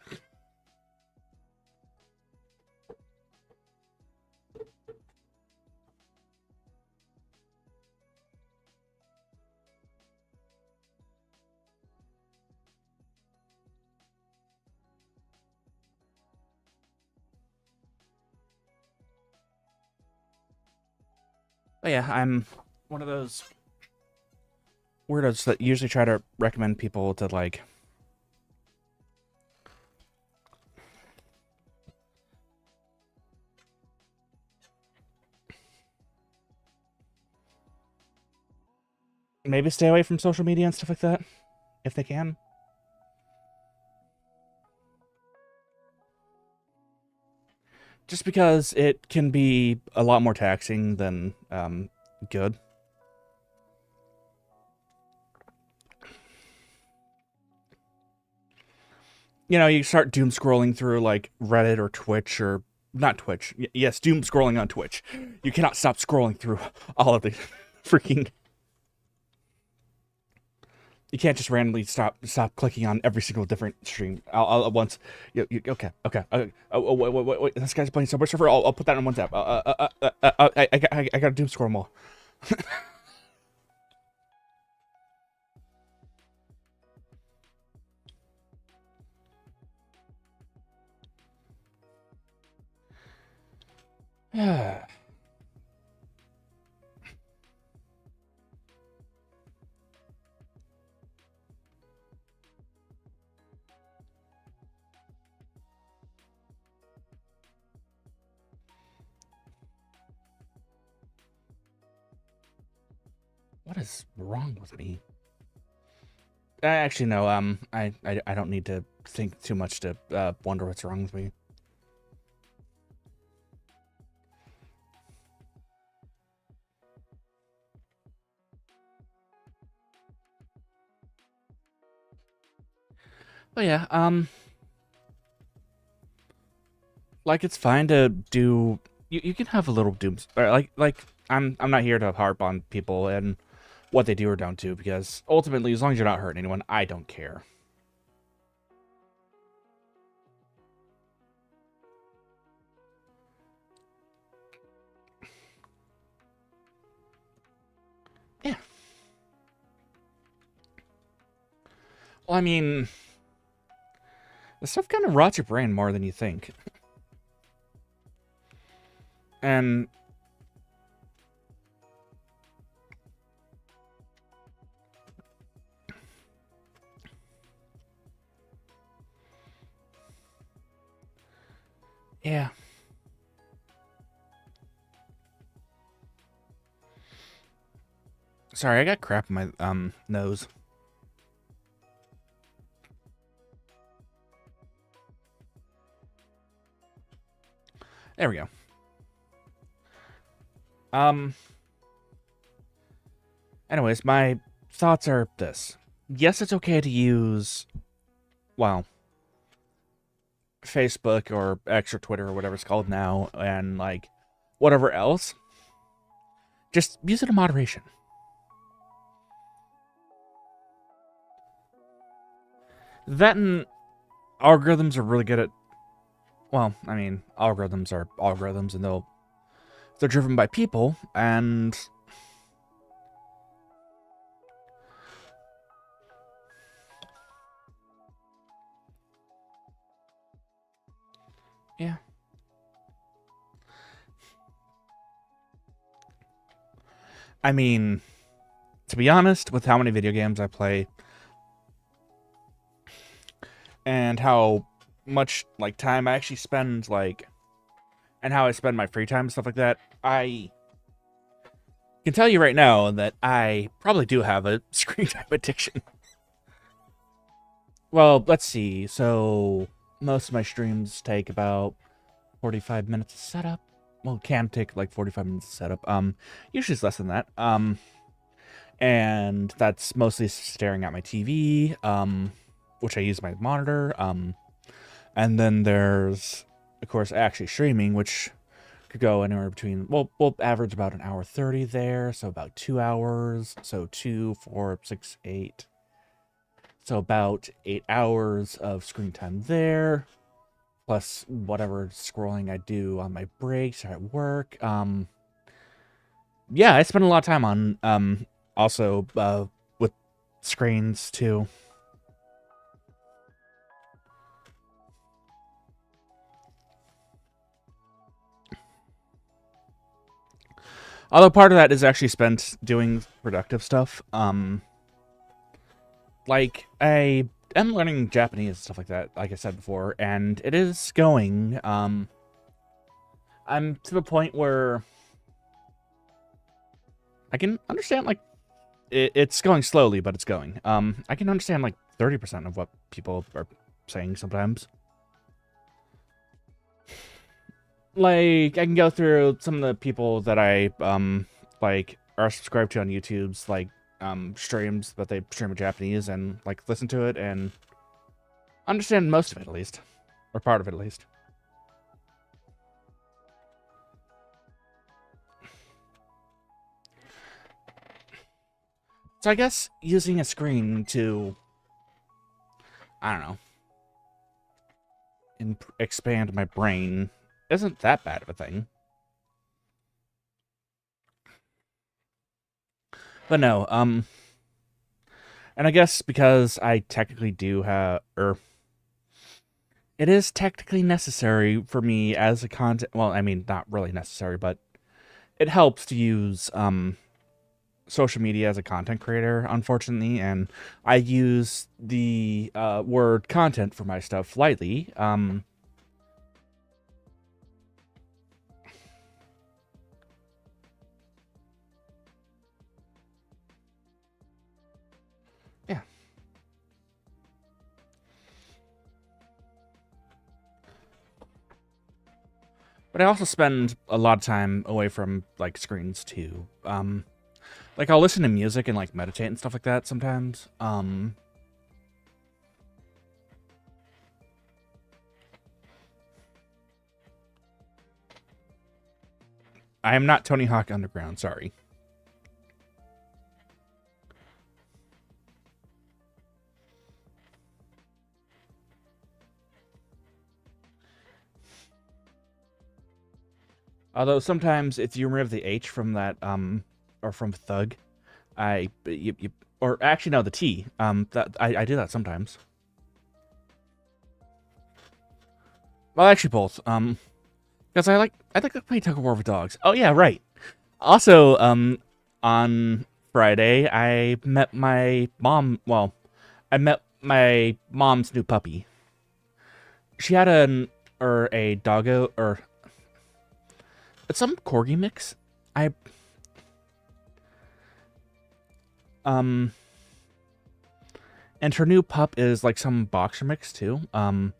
Speaker 1: But yeah, I'm one of those weirdos that usually try to recommend people to, like... maybe stay away from social media and stuff like that, if they can. Just because it can be a lot more taxing than good. You know, you start doom scrolling through like Reddit or Twitch or not Twitch. Yes, doom scrolling on Twitch. You cannot stop scrolling through all of the freaking. You can't just randomly stop clicking on every single different stream all at once. Okay. Oh, wait. This guy's playing Subway Surfer. I'll put that in one tab. I gotta doom scroll more. Yeah. What is wrong with me? Actually, no. I don't need to think too much to wonder what's wrong with me. But yeah, like it's fine to do. You can have a little dooms. Like I'm not here to harp on people and what they do or don't do, because ultimately, as long as you're not hurting anyone, I don't care. Yeah. Well, I mean, this stuff kind of rots your brain more than you think. And yeah. Sorry, I got crap in my nose. There we go. Anyways, my thoughts are this. Yes, it's okay to use, well, Facebook or X or Twitter or whatever it's called now, and like whatever else. Just use it in moderation. That and algorithms are really good at, well, I mean, algorithms are algorithms, and they're driven by people, and yeah. I mean, to be honest, with how many video games I play and how much like time I actually spend, like, and how I spend my free time and stuff like that, I can tell you right now that I probably do have a screen time addiction. Well, let's see. So most of my streams take about 45 minutes to set up. Well, it can take like 45 minutes to set up. Usually it's less than that. And that's mostly staring at my TV, which I use my monitor. And then there's, of course, actually streaming, which could go anywhere between, well, we'll average about an hour 30 there, so about 2 hours. So 2, 4, 6, 8. So about 8 hours of screen time there, plus whatever scrolling I do on my breaks or at work. Yeah, I spend a lot of time on also with screens too. Although part of that is actually spent doing productive stuff. Like I am learning Japanese and stuff like that, like I said before, and it is going. I'm to the point where I can understand, like, it's going slowly, but it's going. I can understand like 30% of what people are saying sometimes. Like, I can go through some of the people that I like are subscribed to on YouTube's like streams, but they stream in Japanese, and like listen to it and understand most of it at least, or part of it at least. So I guess using a screen to, I don't know, expand my brain isn't that bad of a thing. But no, and I guess because I technically do have, it is technically necessary for me as a content, well, I mean, not really necessary, but it helps to use, social media as a content creator, unfortunately, and I use the, word content for my stuff lightly, But I also spend a lot of time away from like screens too. Like I'll listen to music and like meditate and stuff like that sometimes. I am not Tony Hawk Underground, sorry. Although sometimes if you remove the H from that, or from thug, or actually no, the T, that I do that sometimes. Well, actually both, because I like to play tug of war with dogs. Oh yeah, right. Also, on Friday I met my mom. Well, I met my mom's new puppy. She had a doggo, or it's some corgi mix. And her new pup is like some boxer mix too. And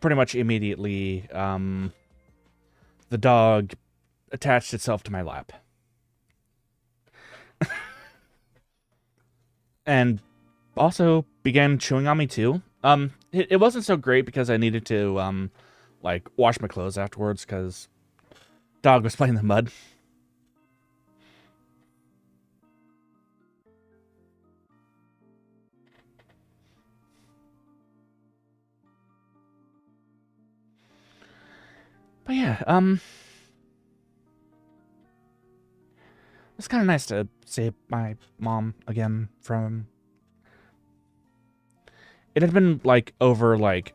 Speaker 1: pretty much immediately, the dog attached itself to my lap. And also began chewing on me too. It wasn't so great because I needed to, like, wash my clothes afterwards because dog was playing in the mud. But yeah, it's kind of nice to see my mom again from... It had been, like, over, like,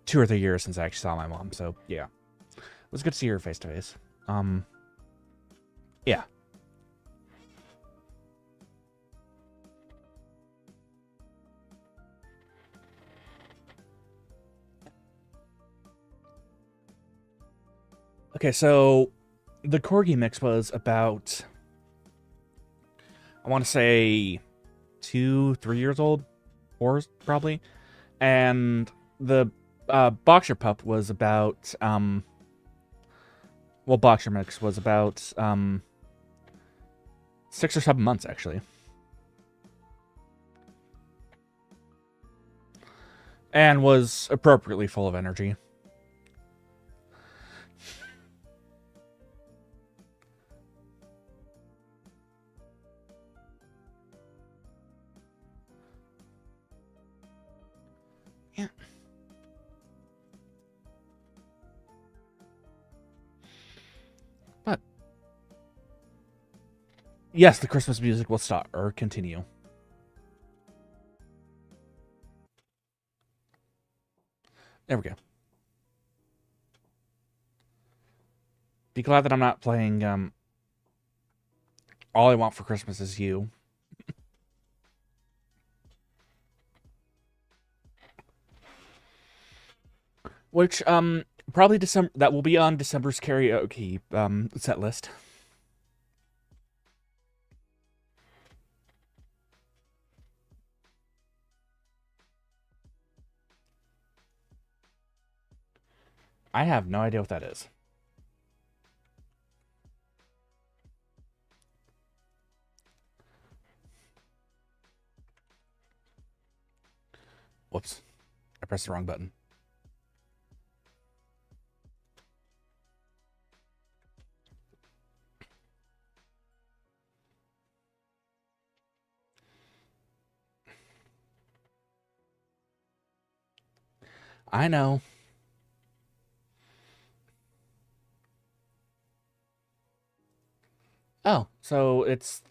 Speaker 1: 2 or 3 years since I actually saw my mom, so, yeah. It was good to see her face-to-face. Yeah. Okay, so the corgi mix was about, I want to say 2, 3 years old, 4 probably, and the boxer pup was about well, boxer mix was about 6 or 7 months actually, and was appropriately full of energy. Yeah. But yes, the Christmas music will stop or continue. There we go. Be glad that I'm not playing All I Want for Christmas Is You. Which probably December, that will be on December's karaoke set list. I have no idea what that is. Whoops. I pressed the wrong button. I know. Oh, so it's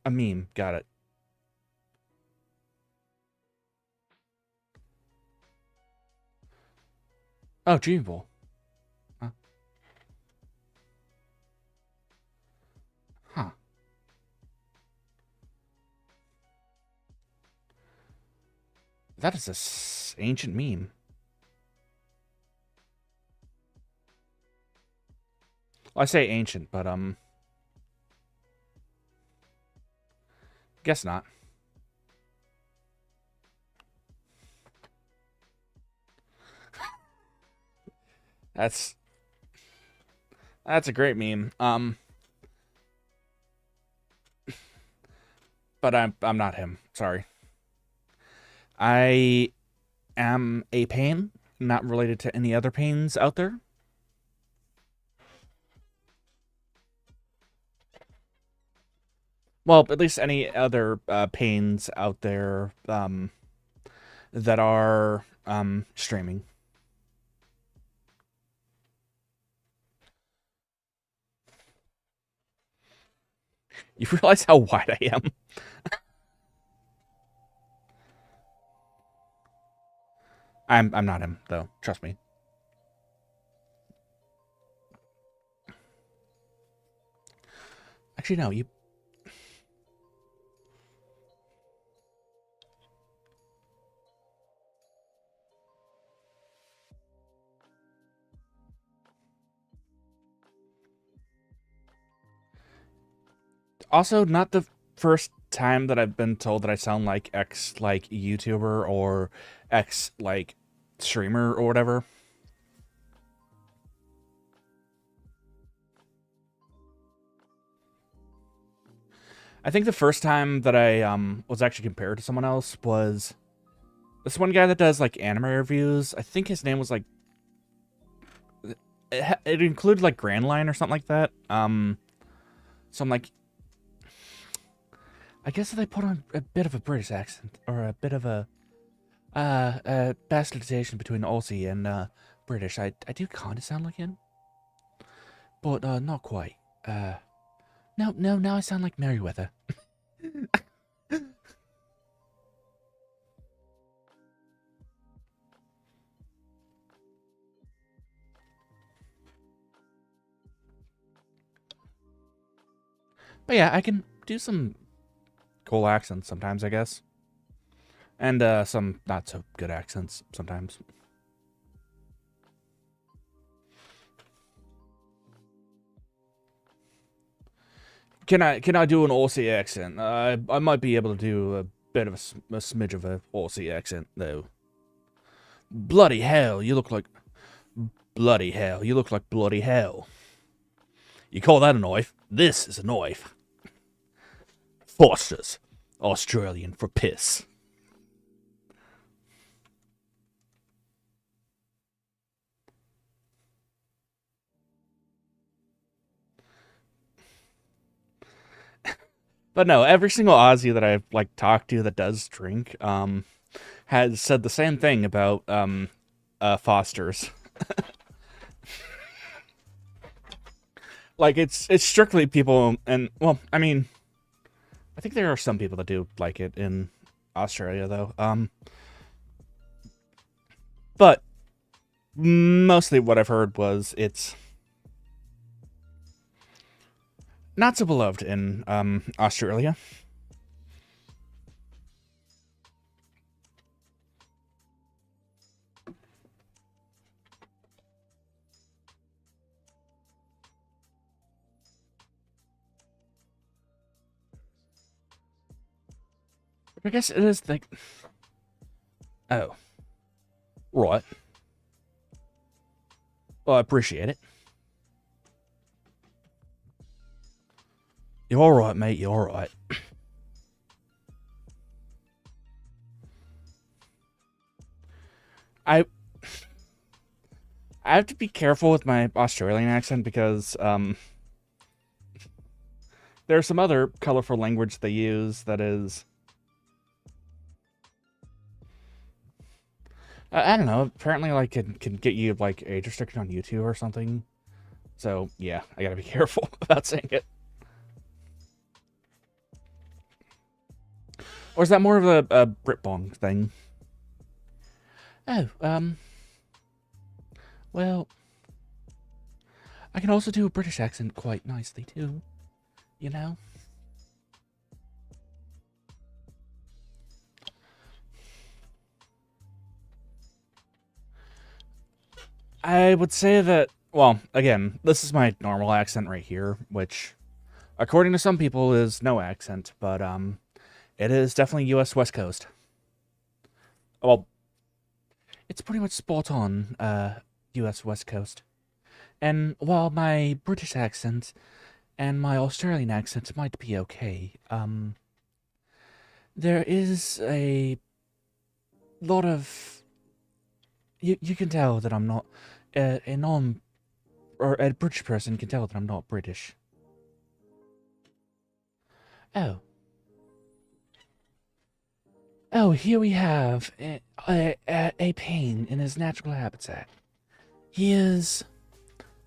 Speaker 1: a meme. Got it. Oh, Dream Bowl. Huh. Huh. That is a ancient meme. Well, I say ancient, but guess not. That's a great meme. But I'm not him. Sorry. I am A Payne, not related to any other Paynes out there. Well, at least any other Paynes out there that are streaming. You realize how wide I am? I'm not him though. Trust me. Actually, no. You. Also, not the first time that I've been told that I sound like X like YouTuber or X like streamer or whatever. I think the first time that I was actually compared to someone else was this one guy that does like anime reviews. I think his name was like it included like Grand Line or something like that. So I'm like, I guess they put on a bit of a British accent or a bit of a bastardization between Aussie and British. I do kind of sound like him, but not quite. No, now I sound like Merryweather. But yeah, I can do some cool accents sometimes, I guess. And some not so good accents sometimes. Can I do an Aussie accent? I might be able to do a bit of a smidge of a Aussie accent though. Bloody hell, you look like bloody hell. You look like bloody hell. You call that a knife? This is a knife. Foster's Australian for piss. But no, every single Aussie that I've like talked to that does drink has said the same thing about Foster's. Like it's strictly people, and well, I mean, I think there are some people that do like it in Australia though. But mostly what I've heard was it's not so beloved in Australia. I guess it is like, oh, right. Well, I appreciate it. You're all right, mate. You're all right. I have to be careful with my Australian accent because there's some other colorful language they use that is I don't know. Apparently, like can get you like age restricted on YouTube or something. So yeah, I gotta be careful about saying it. Or is that more of a Britbong thing? Oh, well, I can also do a British accent quite nicely too, you know? I would say that, well, again, this is my normal accent right here, which, according to some people, is no accent, but, it is definitely U.S. West Coast. Well, it's pretty much spot on, U.S. West Coast. And while my British accent and my Australian accent might be okay, there is a lot of you can tell that I'm not a non or a British person can tell that I'm not British. Oh, here we have a Payne in his natural habitat. He is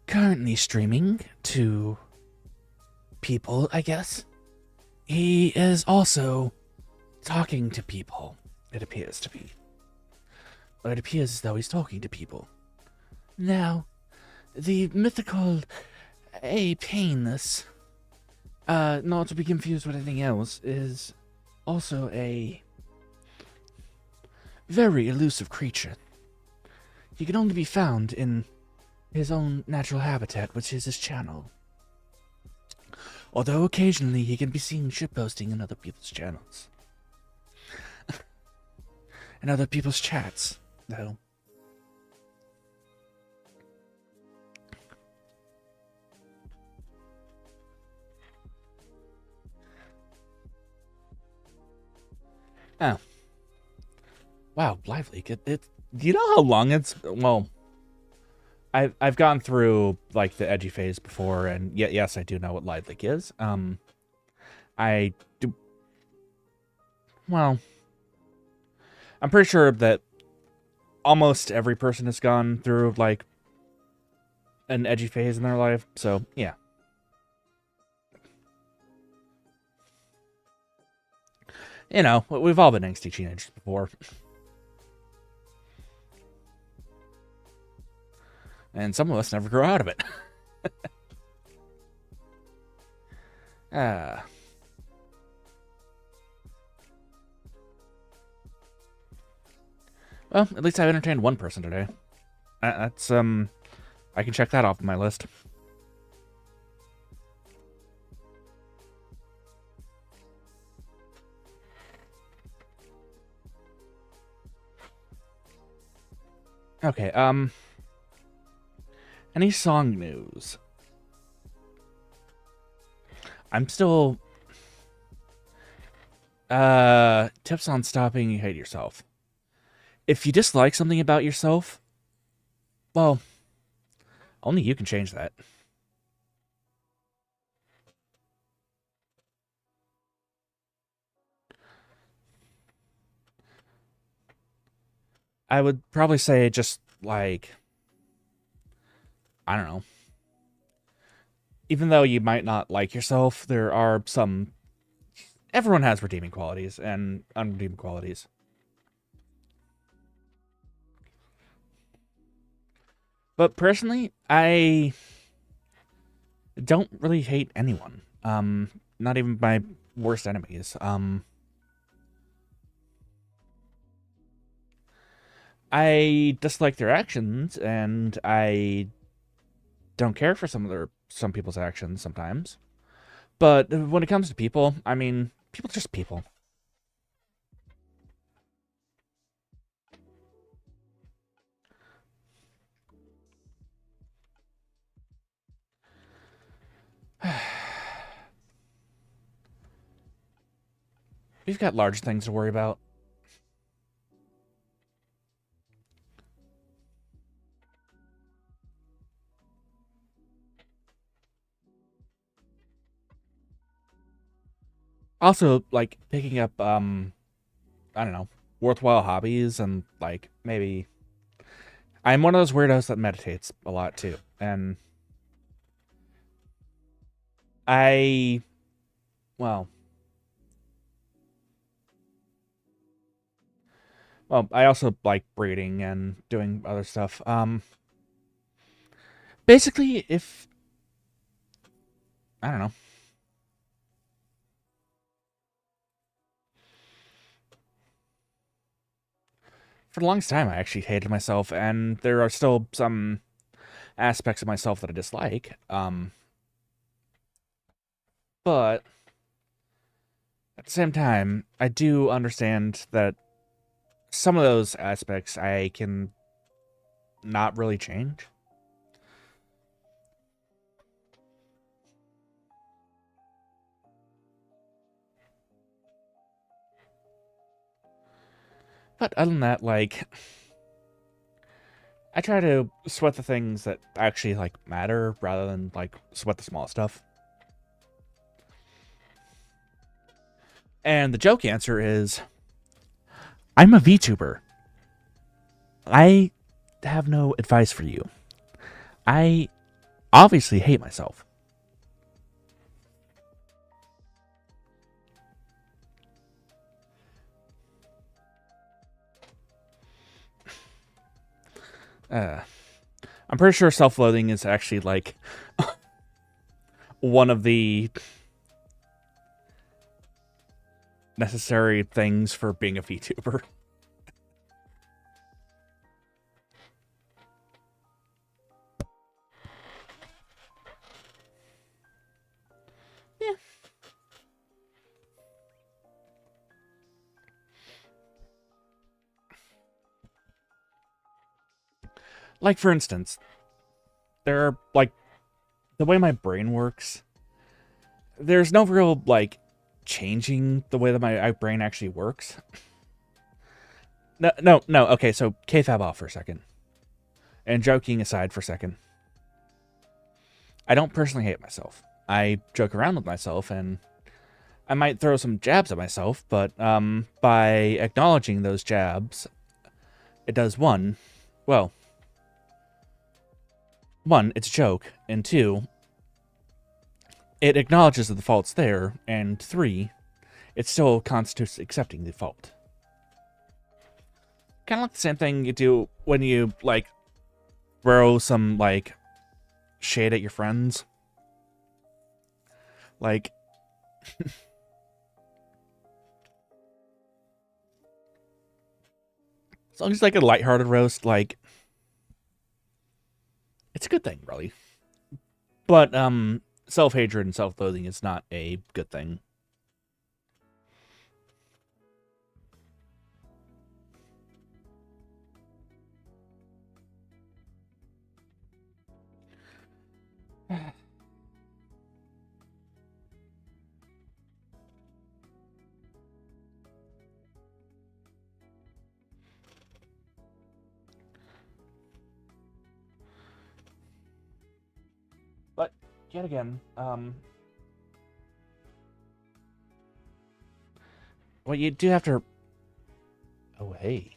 Speaker 1: currently streaming to people, I guess. He is also talking to people, it appears to be. It appears as though he's talking to people. Now, the mythical A Painless, not to be confused with anything else, is also a very elusive creature. He can only be found in his own natural habitat, which is his channel. Although occasionally he can be seen shitposting in other people's channels. In other people's chats, though. Oh. Wow, Live Leak. Do you know how long it's... Well, I've gone through, like, the edgy phase before, and yes, I do know what Live Leak is. I do... Well, I'm pretty sure that almost every person has gone through, like, an edgy phase in their life, so, yeah. You know, we've all been angsty teenagers before. And some of us never grow out of it. Well, at least I've entertained one person today. That's, I can check that off my list. Okay, any song news? I'm still... tips on stopping you hate yourself. If you dislike something about yourself, well, only you can change that. I would probably say just, like, I don't know. Even though you might not like yourself, there are some... Everyone has redeeming qualities and unredeemed qualities. But personally, I don't really hate anyone. Not even my worst enemies. I dislike their actions, and I don't care for some people's actions sometimes. But when it comes to people, I mean, people are just people. We've got large things to worry about. Also, like, picking up, I don't know, worthwhile hobbies and, like, maybe... I'm one of those weirdos that meditates a lot, too. And I... Well, I also like breeding and doing other stuff. Basically, if... I don't know. For the longest time, I actually hated myself, and there are still some aspects of myself that I dislike. But at the same time, I do understand that some of those aspects I can not really change. But other than that, like, I try to sweat the things that actually, like, matter rather than, like, sweat the small stuff. And the joke answer is, I'm a VTuber. I have no advice for you. I obviously hate myself. I'm pretty sure self-loathing is actually, like, one of the necessary things for being a VTuber. Yeah. Like, for instance, there are, like, the way my brain works, there's no real, like, changing the way that my brain actually works. No, okay, so kayfabe off for a second. And joking aside for a second. I don't personally hate myself. I joke around with myself, and I might throw some jabs at myself, but by acknowledging those jabs, it does one, it's a joke, and two, it acknowledges that the fault's there, and three, it still constitutes accepting the fault. Kind of like the same thing you do when you, like, throw some, like, shade at your friends. Like, as long as it's, like, a lighthearted roast, like, it's a good thing, really. But, self-hatred and self-loathing is not a good thing. But, yet again, well, you do have to... Oh, hey.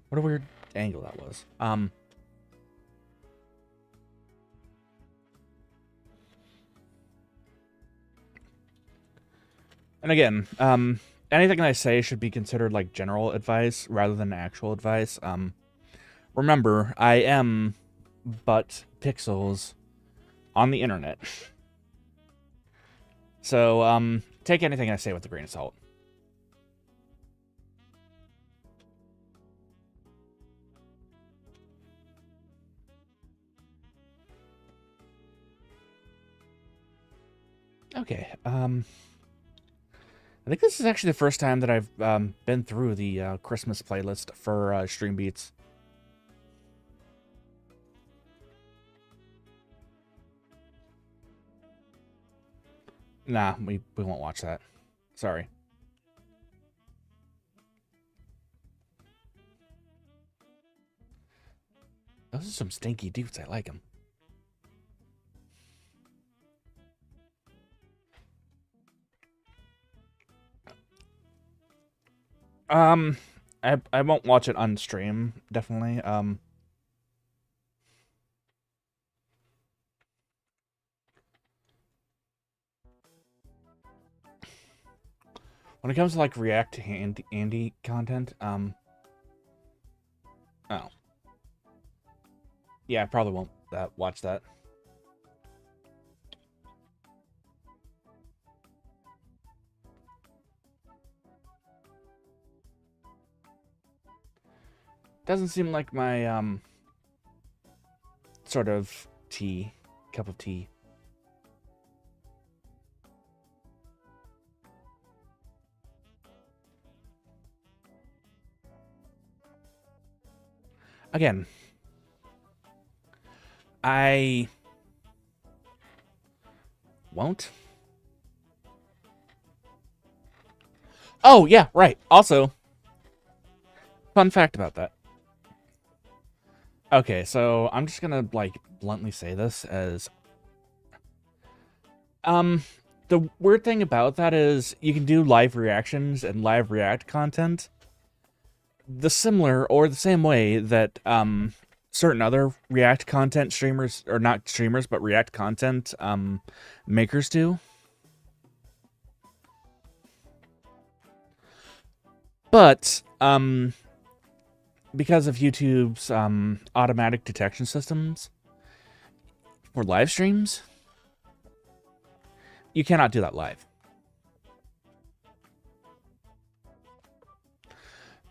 Speaker 1: What a weird angle that was. And again, anything I say should be considered, like, general advice rather than actual advice. Remember, I am but pixels on the internet. So, take anything I say with a grain of salt. Okay, I think this is actually the first time that I've been through the Christmas playlist for Stream Beats. Nah, we won't watch that. Sorry. Those are some stinky dudes. I like them. I won't watch it on stream, definitely. When it comes to, like, react to Andy content, oh. Yeah, I probably won't watch that. Doesn't seem like my, sort of cup of tea. Again, I won't. Oh, yeah, right. Also, fun fact about that. Okay, so I'm just gonna, like, bluntly say this as... the weird thing about that is you can do live reactions and live react content the similar or the same way that, certain other React content streamers, or not streamers, but React content, makers do. But, because of YouTube's, automatic detection systems for live streams, you cannot do that live.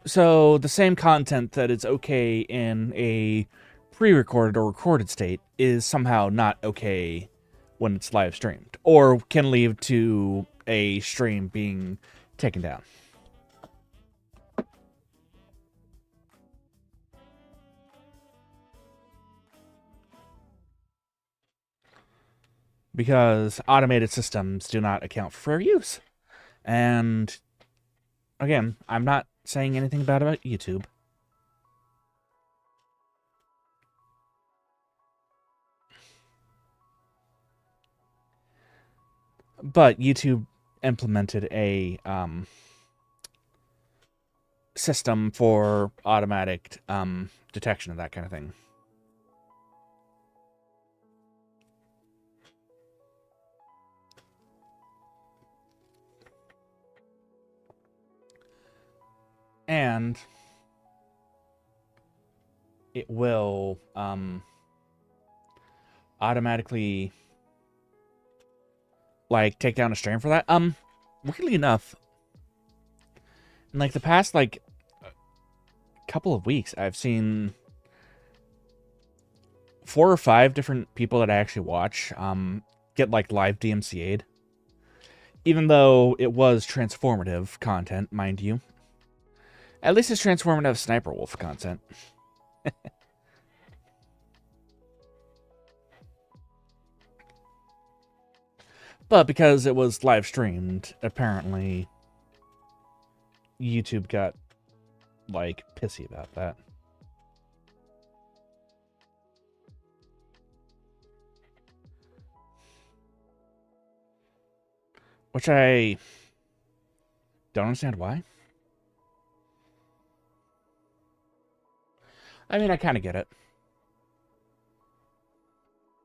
Speaker 1: So the same content that is okay in a pre-recorded or recorded state is somehow not okay when it's live streamed, or can lead to a stream being taken down. Because automated systems do not account for fair use. And again, I'm not saying anything bad about YouTube. But YouTube implemented a system for automatic detection of that kind of thing. And it will automatically, like, take down a stream for that. Weirdly enough, in, like, the past, like, couple of weeks, I've seen 4 or 5 different people that I actually watch get, like, live DMCA'd. Even though it was transformative content, mind you. At least it's transformative Sniper Wolf content. But because it was live streamed, apparently YouTube got, like, pissy about that. Which I don't understand why. I mean, I kind of get it.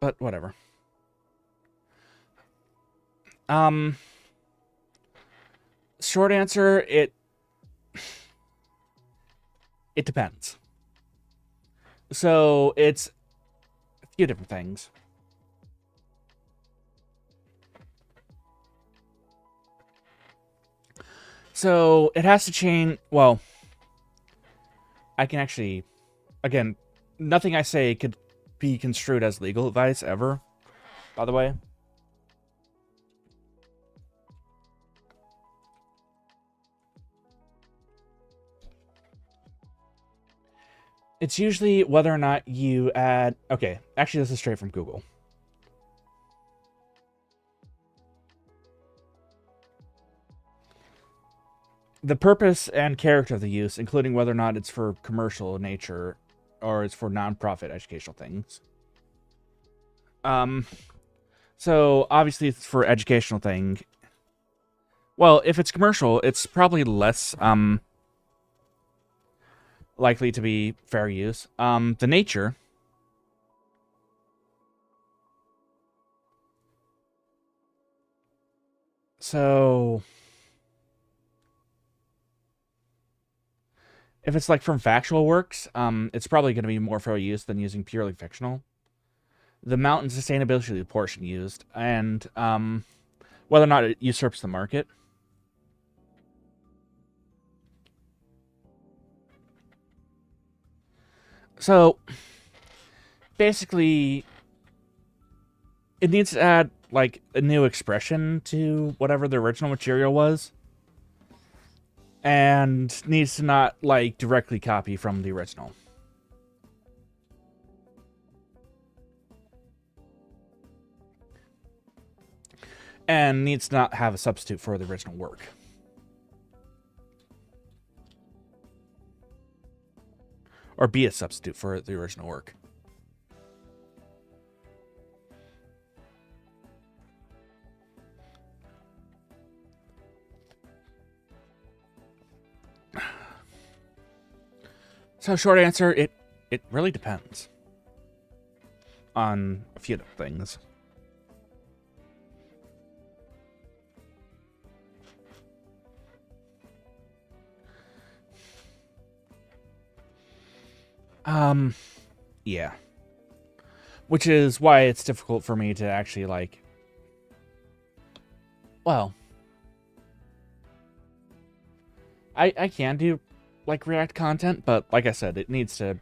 Speaker 1: But whatever. Short answer, it depends. So it's a few different things. So it has to change. Well, I can actually, again, nothing I say could be construed as legal advice ever, by the way. It's usually whether or not you add... Okay, actually, this is straight from Google. The purpose and character of the use, including whether or not it's for commercial nature or it's for non-profit educational things. So obviously it's for educational thing. Well, if it's commercial, it's probably less likely to be fair use. The nature. So if it's like from factual works, it's probably going to be more fair use than using purely fictional. The amount and sustainability of the portion used, and whether or not it usurps the market. So basically, it needs to add like a new expression to whatever the original material was, and needs to not like directly copy from the original. And needs to not have a substitute for the original work. or be a substitute for the original work. So short answer, it really depends on a few things. Yeah. Which is why it's difficult for me to actually, like, well, I can do, like, React content, but like I said, it needs to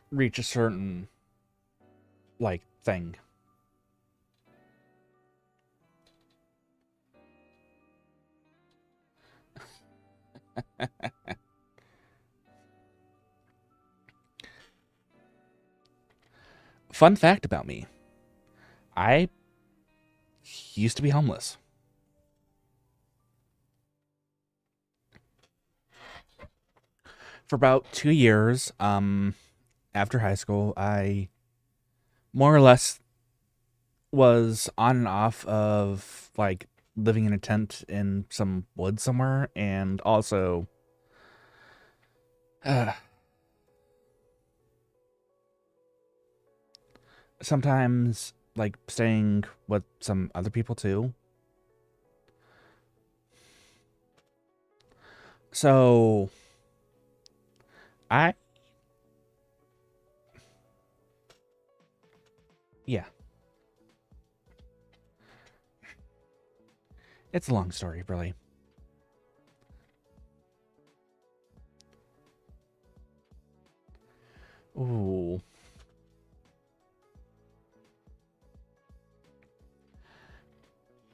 Speaker 1: reach a certain, like, thing. Fun fact about me. I used to be homeless. For about 2 years, after high school, I more or less was on and off of, like, living in a tent in some woods somewhere, and also sometimes, like, staying with some other people too. So yeah, it's a long story, really. Ooh.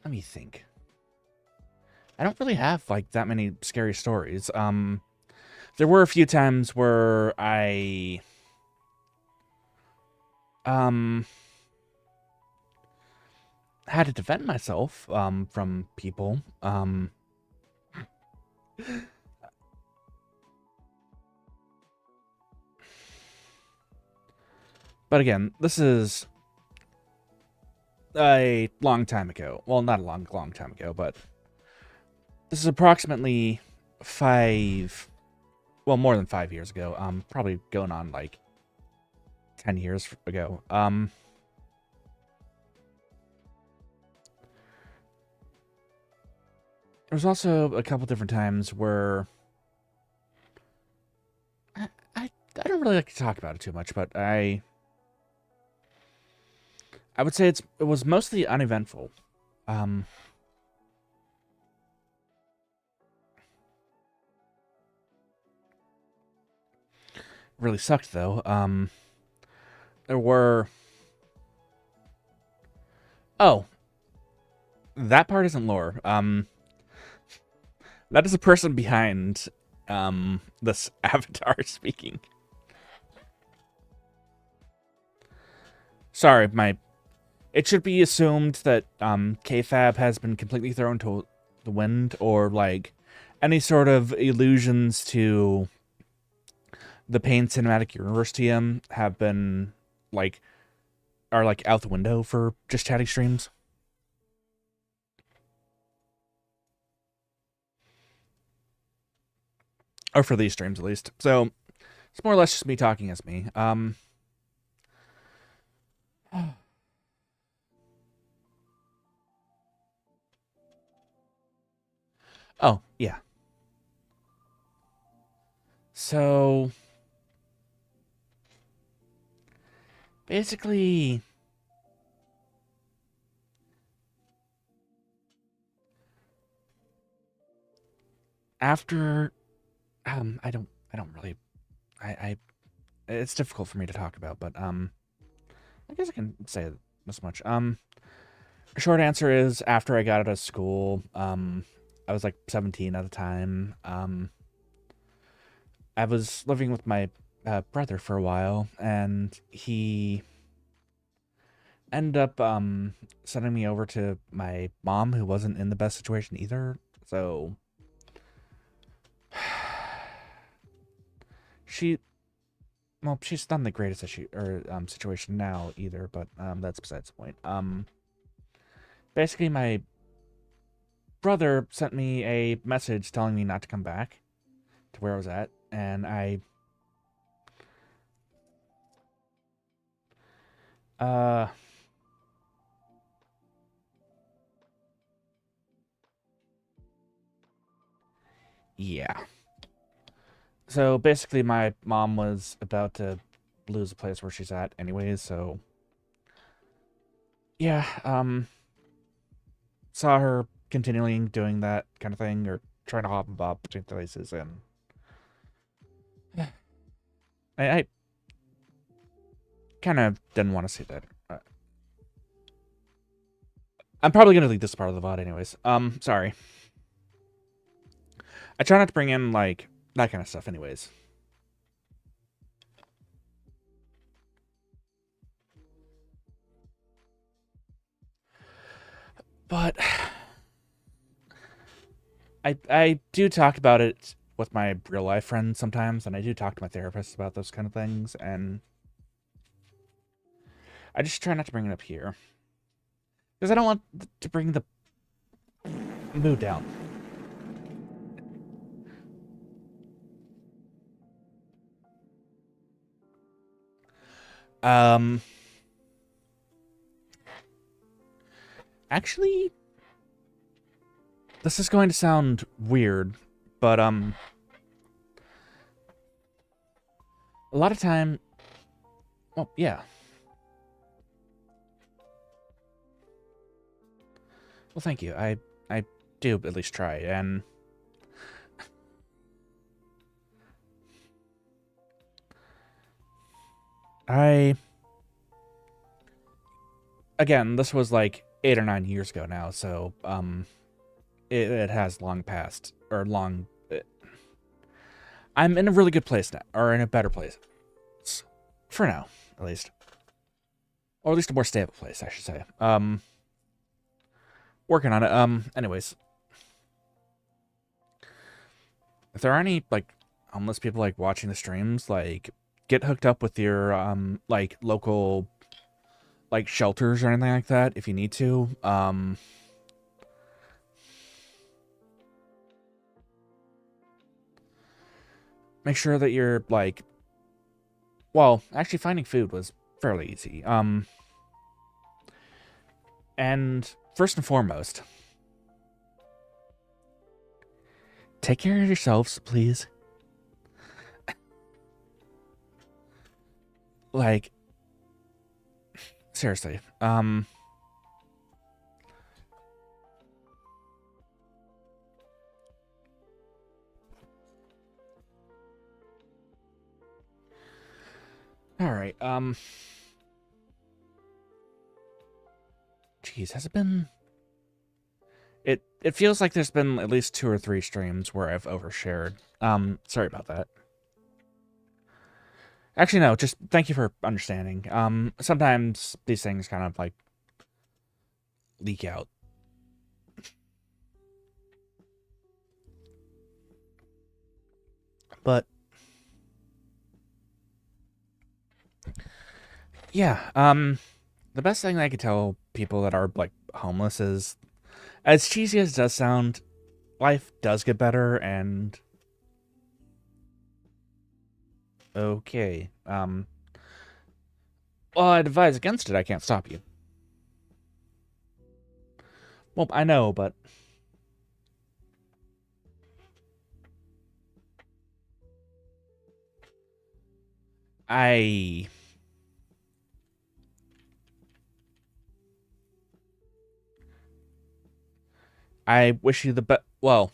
Speaker 1: Let me think. I don't really have, like, that many scary stories. There were a few times where I had to defend myself from people. But again, this is a long time ago. Well, not a long time ago, but this is approximately more than 5 years ago. Probably going on, like, 10 years ago. There was also a couple different times where I don't really like to talk about it too much, but I would say it was mostly uneventful. Really sucked though. There were that part isn't lore. That is a person behind this avatar speaking. Sorry, it should be assumed that KFAB has been completely thrown to the wind, or, like, any sort of allusions to the Payne cinematic universe TM have been, like, are, like, out the window for just chatting streams. Or for these streams, at least. So it's more or less just me talking as me. Oh, yeah. So basically, after I don't really, it's difficult for me to talk about, but I guess I can say this much. Short answer is, after I got out of school, I was like 17 at the time. I was living with my brother for a while, and he ended up sending me over to my mom, who wasn't in the best situation either. So she well, she's not in the greatest issue or situation now either, but that's besides the point. Basically, my brother sent me a message telling me not to come back to where I was at, and yeah. So basically, my mom was about to lose the place where she's at anyways, so yeah, saw her continuing doing that kind of thing, or trying to hop and bob between places, and I kind of didn't want to see that. I'm probably gonna leave this part of the VOD anyways. Sorry. I try not to bring in, like, that kind of stuff anyways. But I do talk about it with my real life friends sometimes, and I do talk to my therapist about those kind of things, and I just try not to bring it up here. Because I don't want to bring the mood down. Actually, this is going to sound weird, but, a lot of time, well, yeah. Well, thank you. I do at least try, and again, this was like 8 or 9 years ago now, so, it has long passed, or long, I'm in a really good place now, or in a better place. For now, at least. Or at least a more stable place, I should say. Working on it. Anyways. If there are any, like, homeless people, like, watching the streams, like, get hooked up with your, like, local, like, shelters or anything like that, if you need to. Make sure that you're, like, well, actually finding food was fairly easy. And first and foremost, take care of yourselves, please. Like, seriously. Alright, Jeez, has it been... It feels like there's been at least 2 or 3 streams where I've overshared. Sorry about that. Actually, no, just thank you for understanding. Sometimes these things kind of, like, leak out. But yeah, the best thing I could tell people that are, like, homeless is, as cheesy as it does sound, life does get better, and okay. Well, I'd advise against it. I can't stop you. Well, I know, but I wish you the best. Well,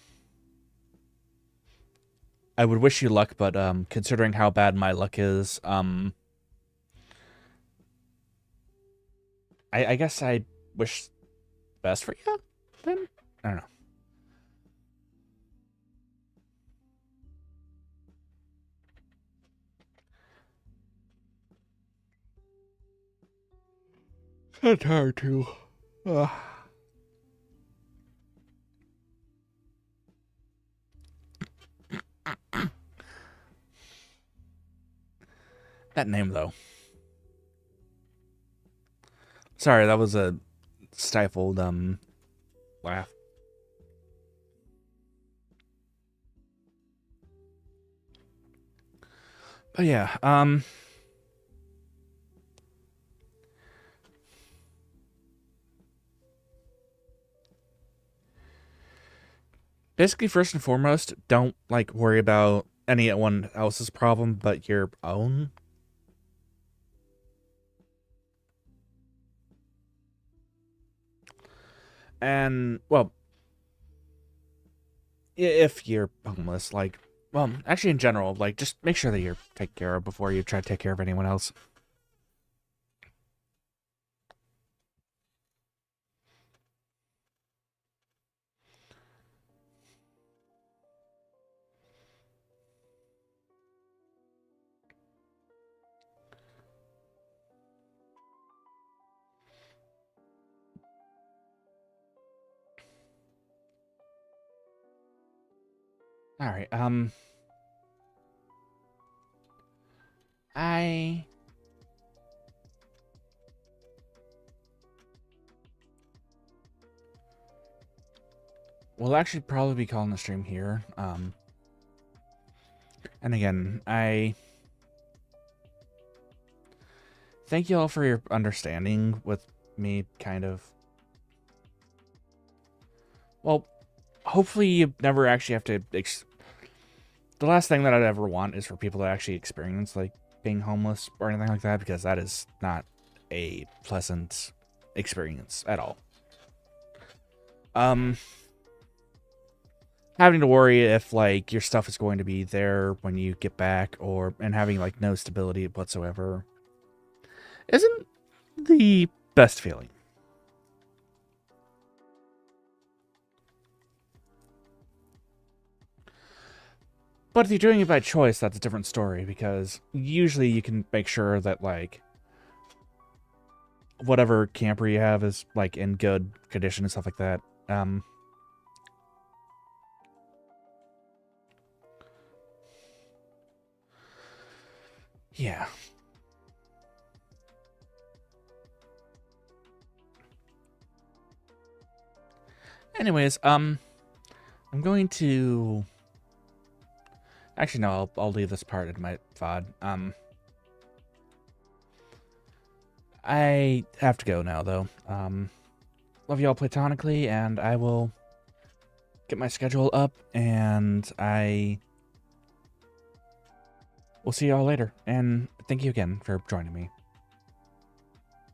Speaker 1: I would wish you luck, but considering how bad my luck is, I guess I wish the best for you. Then I don't know. It's hard to. That name, though. Sorry, that was a stifled, laugh. But yeah, basically, first and foremost, don't, like, worry about anyone else's problem but your own. And, well, if you're homeless, like, well, actually, in general, like, just make sure that you're taken care of before you try to take care of anyone else. All right, I will actually probably be calling the stream here. And again, I thank you all for your understanding with me kind of. Well, hopefully you never actually have to. The last thing that I'd ever want is for people to actually experience, like, being homeless or anything like that, because that is not a pleasant experience at all. Having to worry if, like, your stuff is going to be there when you get back, and having, like, no stability whatsoever isn't the best feeling. But if you're doing it by choice, that's a different story, because usually you can make sure that, like, whatever camper you have is, like, in good condition and stuff like that. Yeah. Anyways, I'm going to... Actually, no, I'll leave this part in my VOD. I have to go now, though. Love you all platonically, and I will get my schedule up, and I will see you all later. And thank you again for joining me.